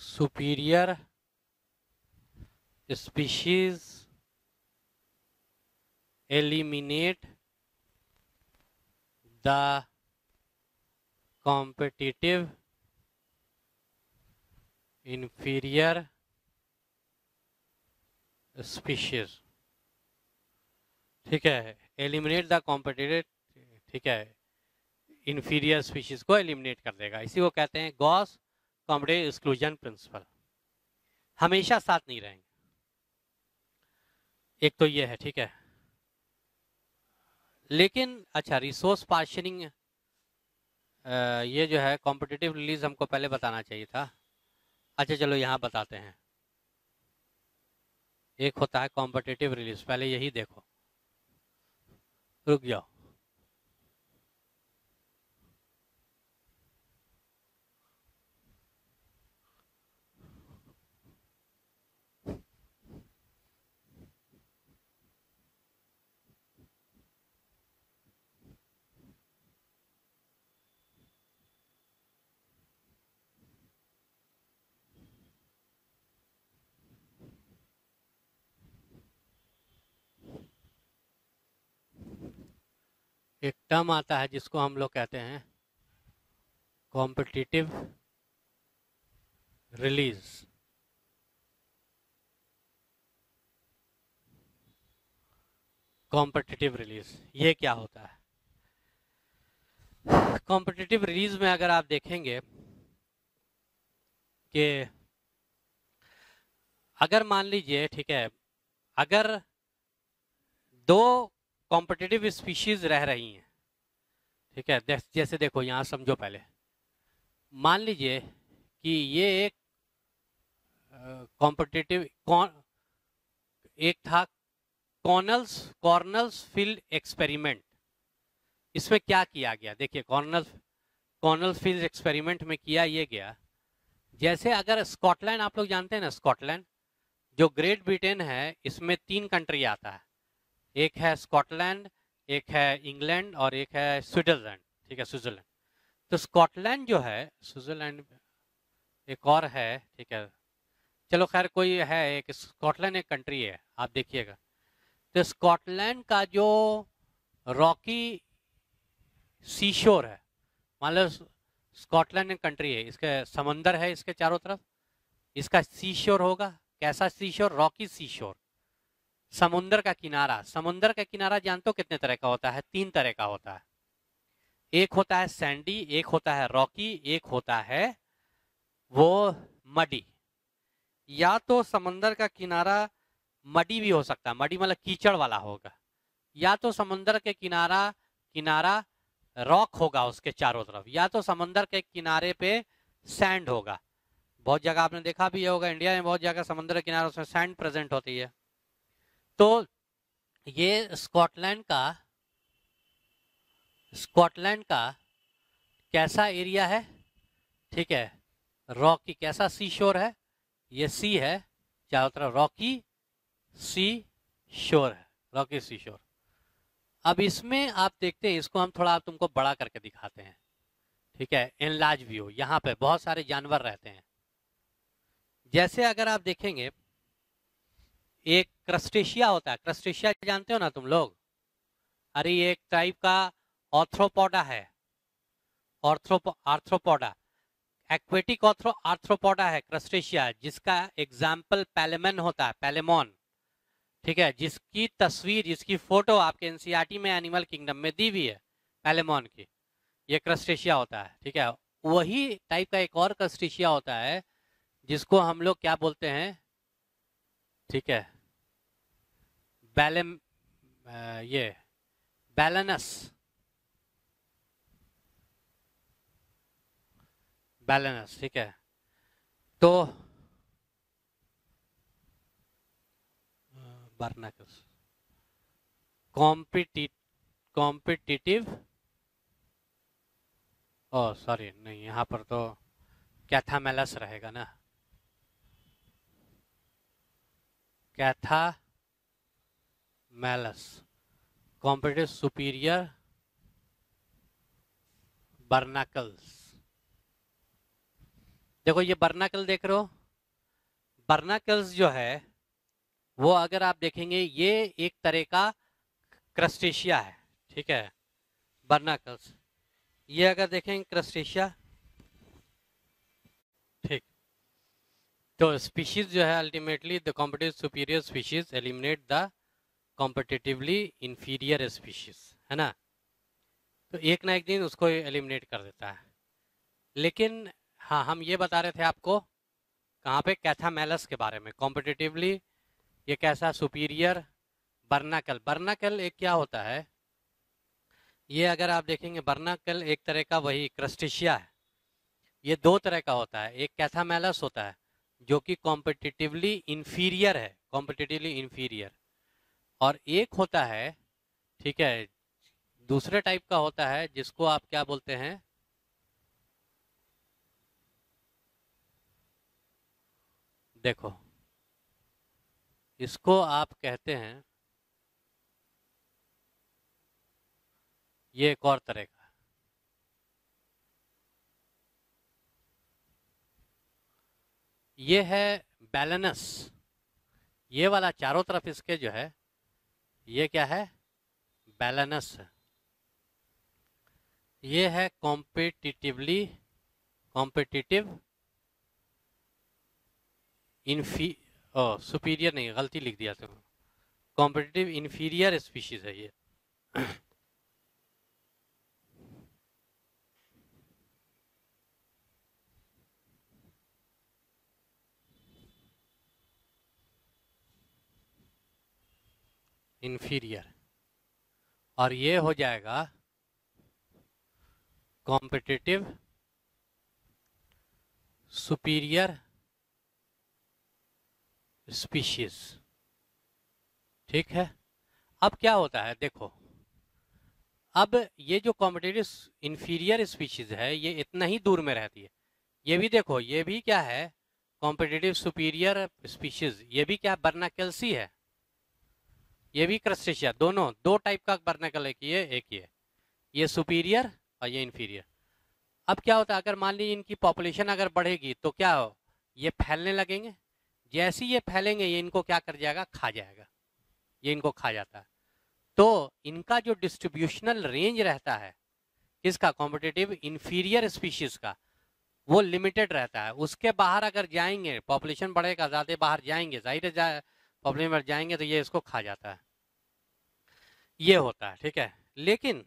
superior species eliminate the competitive inferior species, ठीक है, eliminate the competitive, ठीक है, inferior species को eliminate कर देगा। इसी को कहते हैं गॉस कॉम्पिटिटिव एक्सक्लूजन प्रिंसिपल। हमेशा साथ नहीं रहेंगे, एक तो ये है, ठीक है। लेकिन अच्छा, रिसोर्स पार्शनिंग, ये जो है कॉम्पिटिटिव रिलीज हमको पहले बताना चाहिए था। अच्छा चलो यहाँ बताते हैं। एक होता है कॉम्पिटिटिव रिलीज, पहले यही देखो, रुक जाओ। एक टर्म आता है जिसको हम लोग कहते हैं कॉम्पिटिटिव रिलीज। कॉम्पिटिटिव रिलीज ये क्या होता है? कॉम्पिटिटिव रिलीज में अगर आप देखेंगे कि अगर मान लीजिए, ठीक है, अगर दो कॉम्पिटिटिव स्पीशीज रह रही हैं, ठीक है, जैसे देखो यहाँ समझो, पहले मान लीजिए कि ये एक कॉम्पिटिटिव एक था कॉर्नल्स फील्ड एक्सपेरिमेंट। इसमें क्या किया गया, देखिए कॉर्नल्स फील्ड एक्सपेरिमेंट में किया ये गया, जैसे अगर स्कॉटलैंड, आप लोग जानते हैं ना, स्कॉटलैंड जो ग्रेट ब्रिटेन है, इसमें 3 कंट्री आता है, एक है स्कॉटलैंड, एक है इंग्लैंड और एक है स्विट्जरलैंड, ठीक है, स्विट्जरलैंड। तो स्कॉटलैंड जो है, स्विट्जरलैंड एक और है, ठीक है, चलो खैर कोई है, एक स्कॉटलैंड एक कंट्री है, आप देखिएगा। तो स्कॉटलैंड का जो रॉकी सीशोर है, मान लो स्कॉटलैंड एक कंट्री है, इसके समंदर है इसके चारों तरफ, इसका सीशोर होगा, कैसा सीशोर? रॉकी सीशोर, समुंदर का किनारा। समुंदर का किनारा जानते हो कितने तरह का होता है? 3 तरह का होता है। एक होता है सैंडी, एक होता है रॉकी, एक होता है वो मडी। या तो समंदर का किनारा मडी भी हो सकता है, मडी मतलब कीचड़ वाला होगा, या तो समंदर के किनारा रॉक होगा उसके चारों तरफ, या तो समंदर के किनारे पे सैंड होगा। बहुत जगह आपने देखा भी होगा, इंडिया में बहुत जगह समंदर के किनारे उसमें सैंड प्रेजेंट होती है। तो ये स्कॉटलैंड का कैसा एरिया है, ठीक है, रॉकी, कैसा सी शोर है, ये सी है चारों तरफ, रॉकी सी शोर है, रॉकी सी शोर। अब इसमें आप देखते हैं, इसको हम थोड़ा तुमको बड़ा करके दिखाते हैं, ठीक है, एनलार्ज व्यू। यहाँ पे बहुत सारे जानवर रहते हैं, जैसे अगर आप देखेंगे एक क्रस्टेशिया होता है, क्रस्टेशिया जानते हो ना तुम लोग? अरे ये एक टाइप का ऑर्थ्रोपोडा है, आर्थ्रोपोडा, एक्वेटिक आर्थ्रोपोडा है क्रस्टेशिया, जिसका एग्जाम्पल पैलेमन होता है, पैलेमोन, ठीक है, जिसकी तस्वीर, जिसकी फोटो आपके एनसीईआरटी में एनिमल किंगडम में दी हुई है, पैलेमोन की, ये क्रस्टेशिया होता है, ठीक है। वही टाइप का एक और क्रस्टेशिया होता है जिसको हम लोग क्या बोलते हैं, ठीक है, बैलेम ये बैलेनस, बैलेनस, ठीक है। तो बर्नाकल्स, कॉम्पिटिटिव, ओ सॉरी नहीं, यहाँ पर तो कैथामेलस रहेगा ना, कैथामेलस, कॉम्पिटिटिव सुपीरियर बर्नाकल्स। देखो ये बर्नाकल देख रहे हो, बर्नाकल्स जो है वो अगर आप देखेंगे ये एक तरह का क्रस्टेशिया है, ठीक है, बर्नाकल्स। ये अगर देखेंगे क्रस्टेशिया, ठीक, तो स्पीशीज जो है ultimately the competitive superior species eliminate the competitively inferior species, है ना, तो एक ना एक दिन उसको एलिमिनेट कर देता है। लेकिन हाँ, हम ये बता रहे थे आपको कहाँ पे, कैथामेलस के बारे में, कॉम्पिटिटिवली ये कैसा सुपीरियर बर्नाकल। बर्नाकल एक क्या होता है, ये अगर आप देखेंगे बर्नाकल एक तरह का वही क्रस्टेशिया है, ये दो तरह का होता है, एक कैथामेलस होता है जो कि कॉम्पिटिटिवली इंफीरियर है, कॉम्पिटिटिवली इंफीरियर, और एक होता है, ठीक है, दूसरे टाइप का होता है जिसको आप क्या बोलते हैं, देखो इसको आप कहते हैं, ये एक और तरह का, ये है बैलेनस, ये वाला चारों तरफ इसके जो है ये क्या है, बैलेनस है। ये है कॉम्पिटिटिव इनफी सुपीरियर नहीं, गलती लिख दिया था, कॉम्पिटिटिव इंफीरियर स्पीशीज है ये। इंफीरियर, और ये हो जाएगा कॉम्पिटिटिव सुपीरियर स्पीशीज, ठीक है। अब क्या होता है देखो, अब ये जो कॉम्पिटिटिव इंफीरियर स्पीशीज है ये इतना ही दूर में रहती है, ये भी देखो, ये भी क्या है, कॉम्पिटिटिव सुपीरियर स्पीशीज, ये भी क्या बर्नाकल्सी है, ये भी क्रस्टेशिया, दोनों दो टाइप का बर्नाकल, एक ये सुपीरियर और ये इंफीरियर। अब क्या होता है, अगर मान लीजिए इनकी पॉपुलेशन अगर बढ़ेगी तो क्या हो, ये फैलने लगेंगे, जैसे ये फैलेंगे ये इनको क्या कर जाएगा, खा जाएगा, ये इनको खा जाता है। तो इनका जो डिस्ट्रीब्यूशनल रेंज रहता है किसका, कॉम्पिटिटिव इंफीरियर स्पीशीज का, वो लिमिटेड रहता है, उसके बाहर अगर जाएंगे, पॉपुलेशन बढ़ेगा, ज्यादा बाहर जाएंगे, जाहिर है पॉपुलेशन बढ़ जाएंगे तो ये इसको खा जाता है, ये होता है, ठीक है। लेकिन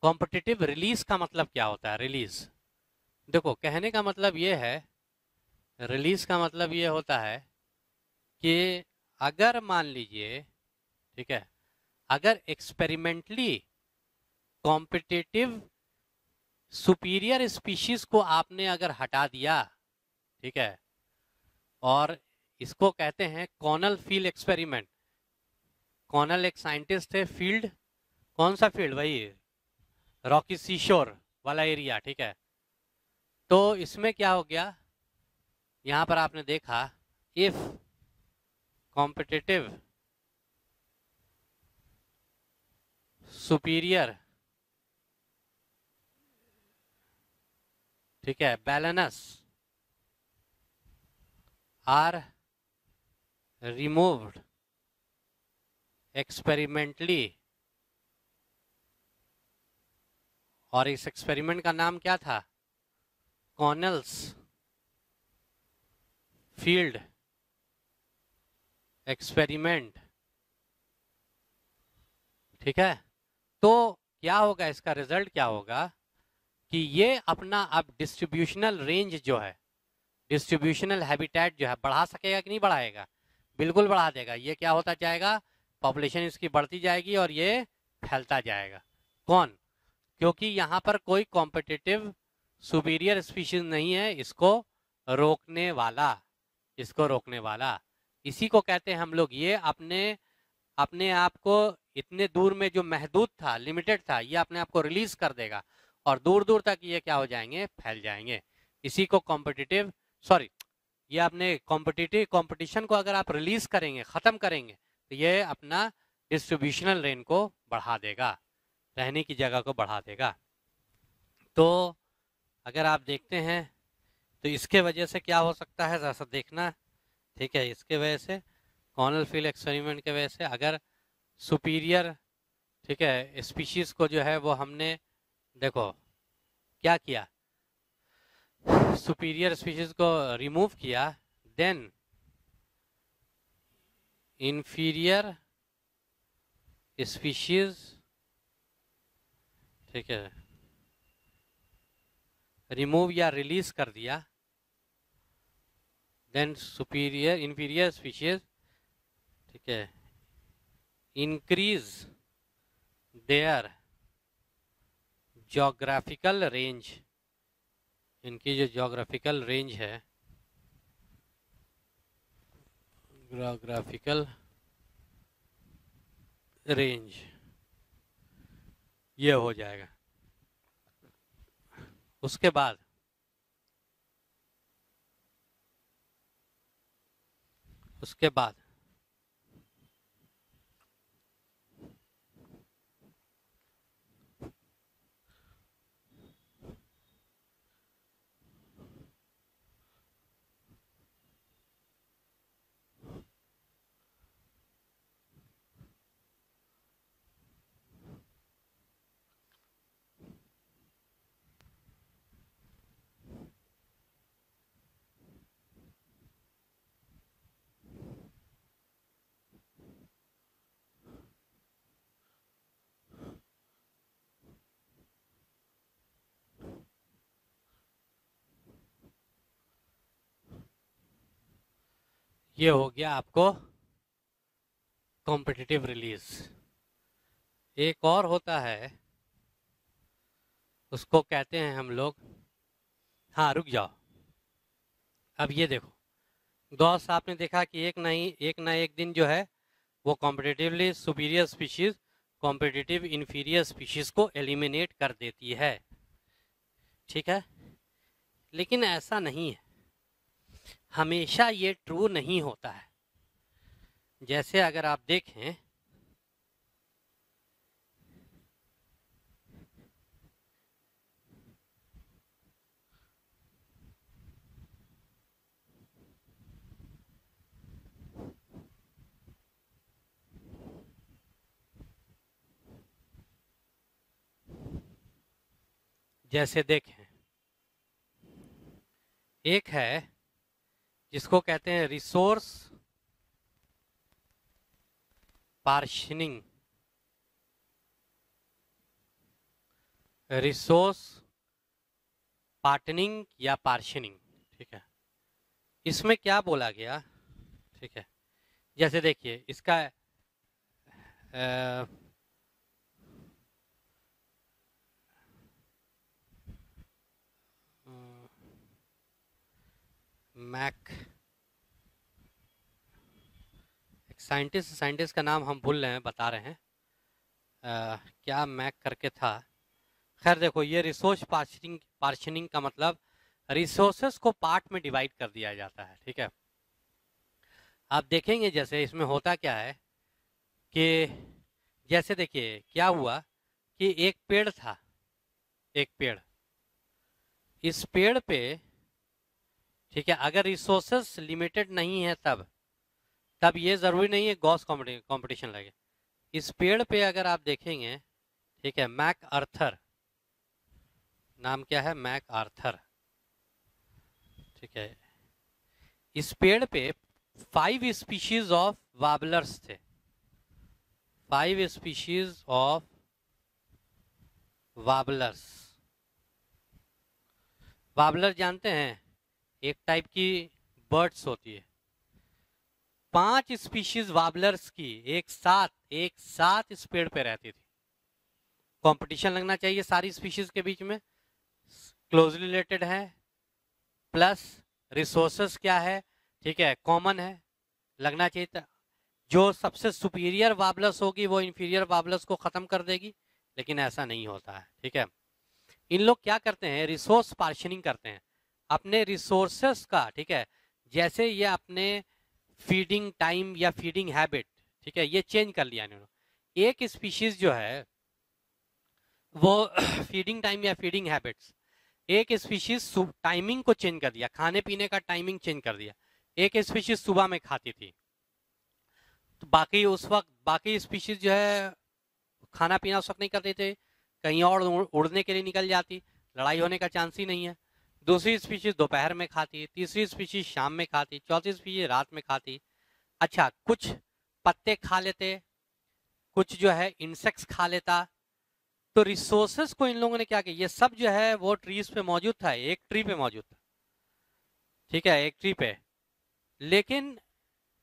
कॉम्पिटिटिव रिलीज का मतलब क्या होता है, रिलीज, देखो कहने का मतलब ये है, रिलीज का मतलब ये होता है कि अगर मान लीजिए, ठीक है, अगर एक्सपेरिमेंटली कॉम्पिटिटिव सुपीरियर स्पीशीज को आपने अगर हटा दिया, ठीक है, और इसको कहते हैं कॉनल फील्ड एक्सपेरिमेंट, कॉनल एक साइंटिस्ट थे, फील्ड कौन सा फील्ड, वही रॉकी सीशोर वाला एरिया, ठीक है। तो इसमें क्या हो गया, यहां पर आपने देखा, इफ कॉम्पिटिटिव सुपीरियर, ठीक है, बैलेंस आर removed experimentally, और इस एक्सपेरिमेंट का नाम क्या था? कॉर्नेल्स फील्ड एक्सपेरिमेंट। ठीक है, तो क्या होगा, इसका रिजल्ट क्या होगा कि ये अपना अब डिस्ट्रीब्यूशनल रेंज जो है, डिस्ट्रीब्यूशनल हैबिटेट जो है, बढ़ा सकेगा कि नहीं बढ़ाएगा? बिल्कुल बढ़ा देगा। ये क्या होता जाएगा, पॉपुलेशन इसकी बढ़ती जाएगी और ये फैलता जाएगा। कौन? क्योंकि यहाँ पर कोई कॉम्पिटिटिव सुपीरियर स्पीशीज नहीं है इसको रोकने वाला, इसको रोकने वाला। इसी को कहते हैं हम लोग, ये अपने आप को इतने दूर में जो महदूद था, लिमिटेड था, ये अपने आप को रिलीज कर देगा और दूर दूर तक ये क्या हो जाएंगे, फैल जाएंगे। इसी को कॉम्पिटिटिव, सॉरी, ये अपने कॉम्पिटिटिव कंपटीशन को अगर आप रिलीज करेंगे, खत्म करेंगे, तो ये अपना डिस्ट्रीब्यूशनल रेंज को बढ़ा देगा, रहने की जगह को बढ़ा देगा। तो अगर आप देखते हैं तो इसके वजह से क्या हो सकता है, जरा सा देखना। ठीक है, इसके वजह से, कॉर्नेल फील्ड एक्सपेरिमेंट के वजह से, अगर सुपीरियर, ठीक है, स्पीशीज को जो है वो हमने, देखो क्या किया, सुपीरियर स्पीशीज को रिमूव किया, देन इंफीरियर स्पीशीज, ठीक है, रिमूव या रिलीज कर दिया, देन सुपीरियर इंफीरियर स्पीशीज, ठीक है, इंक्रीज देयर जोग्राफिकल रेंज, इनकी जो जोग्राफिकल रेंज है, जोग्राफिकल रेंज, ये हो जाएगा। उसके बाद ये हो गया आपको कॉम्पिटिटिव रिलीज। एक और होता है, उसको कहते हैं हम लोग, हाँ रुक जाओ, अब ये देखो, गौर से आपने देखा कि एक ना एक दिन जो है वो competitively superior species competitive inferior species को एलिमिनेट कर देती है। ठीक है, लेकिन ऐसा नहीं है, हमेशा ये ट्रू नहीं होता है। जैसे अगर आप देखें, जैसे देखें, एक है जिसको कहते हैं रिसोर्स पार्शनिंग, रिसोर्स पार्टनिंग या पार्शनिंग। ठीक है, इसमें क्या बोला गया, ठीक है, जैसे देखिए इसका मैक, एक साइंटिस्ट का नाम हम भूल रहे हैं, बता रहे हैं, क्या मैक करके था। खैर देखो, ये रिसोर्स पार्शनिंग का मतलब रिसोर्सेस को पार्ट में डिवाइड कर दिया जाता है। ठीक है, आप देखेंगे जैसे इसमें होता क्या है कि जैसे देखिए क्या हुआ कि एक पेड़ था, एक पेड़, इस पेड़ पे, ठीक है, अगर रिसोर्सेस लिमिटेड नहीं है तब, तब ये ज़रूरी नहीं है गॉस कंपटीशन लगे। इस पेड़ पे अगर आप देखेंगे, ठीक है, मैक आर्थर, नाम क्या है, मैक आर्थर, ठीक है। इस पेड़ पे 5 स्पीशीज ऑफ वाबलर्स थे, 5 स्पीशीज ऑफ वाबलर्स। वाबलर जानते हैं, एक टाइप की बर्ड्स होती है। 5 स्पीशीज वाबलर्स की एक साथ इस पेड़ पे रहती थी। कंपटीशन लगना चाहिए सारी स्पीशीज के बीच में, क्लोजली रिलेटेड है, प्लस रिसोर्सेस क्या है, ठीक है, कॉमन है, लगना चाहिए। जो सबसे सुपीरियर वाबलर्स होगी वो इंफीरियर वाबलर्स को खत्म कर देगी, लेकिन ऐसा नहीं होता है, ठीक है। इन लोग क्या करते हैं, रिसोर्स पार्शनिंग करते हैं अपने रिसोर्सेस का, ठीक है। जैसे ये अपने फीडिंग टाइम या फीडिंग हैबिट, ठीक है, ये चेंज कर लिया इन्होंने। एक स्पीशीज जो है वो फीडिंग टाइम या फीडिंग हैबिट्स, एक स्पीशीज टाइमिंग को चेंज कर दिया, खाने पीने का टाइमिंग चेंज कर दिया। एक स्पीशीज सुबह में खाती थी, तो बाकी उस वक्त बाकी स्पीशीज जो है खाना पीना उस वक्त नहीं करते थे, कहीं और उड़ने के लिए निकल जाती, लड़ाई होने का चांस ही नहीं है। दूसरी स्पीशीज दोपहर में खाती, तीसरी स्पीशीज शाम में खाती, चौथी स्पीशीज रात में खाती। अच्छा, कुछ पत्ते खा लेते, कुछ जो है इंसेक्ट्स खा लेता। तो रिसोर्सेस को इन लोगों ने क्या किया, ये सब जो है वो ट्रीज पे मौजूद था, एक ट्री पे मौजूद था, ठीक है, एक ट्री पे। लेकिन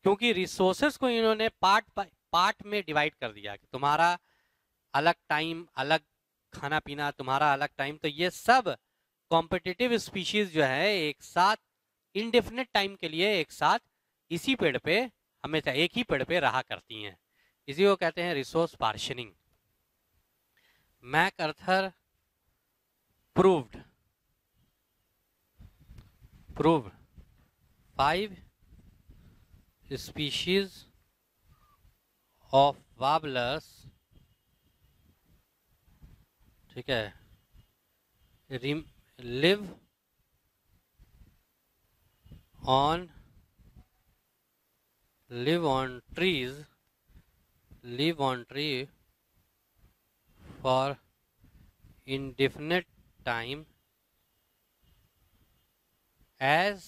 क्योंकि रिसोर्सेस को इन्होंने पार्ट में डिवाइड कर दिया कि तुम्हारा अलग टाइम, अलग खाना पीना, तुम्हारा अलग टाइम, तो ये सब कॉम्पिटिटिव स्पीशीज जो है एक साथ इनडेफिनेट टाइम के लिए एक साथ इसी पेड़ पे, हमेशा एक ही पेड़ पे रहा करती हैं। इसी को कहते हैं resource partitioning. MacArthur proved 5 species of warblers, ठीक है, live on trees, live on tree for indefinite time as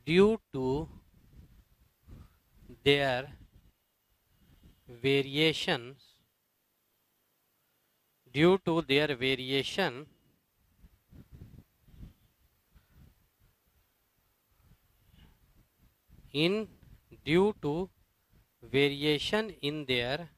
due to their variation in their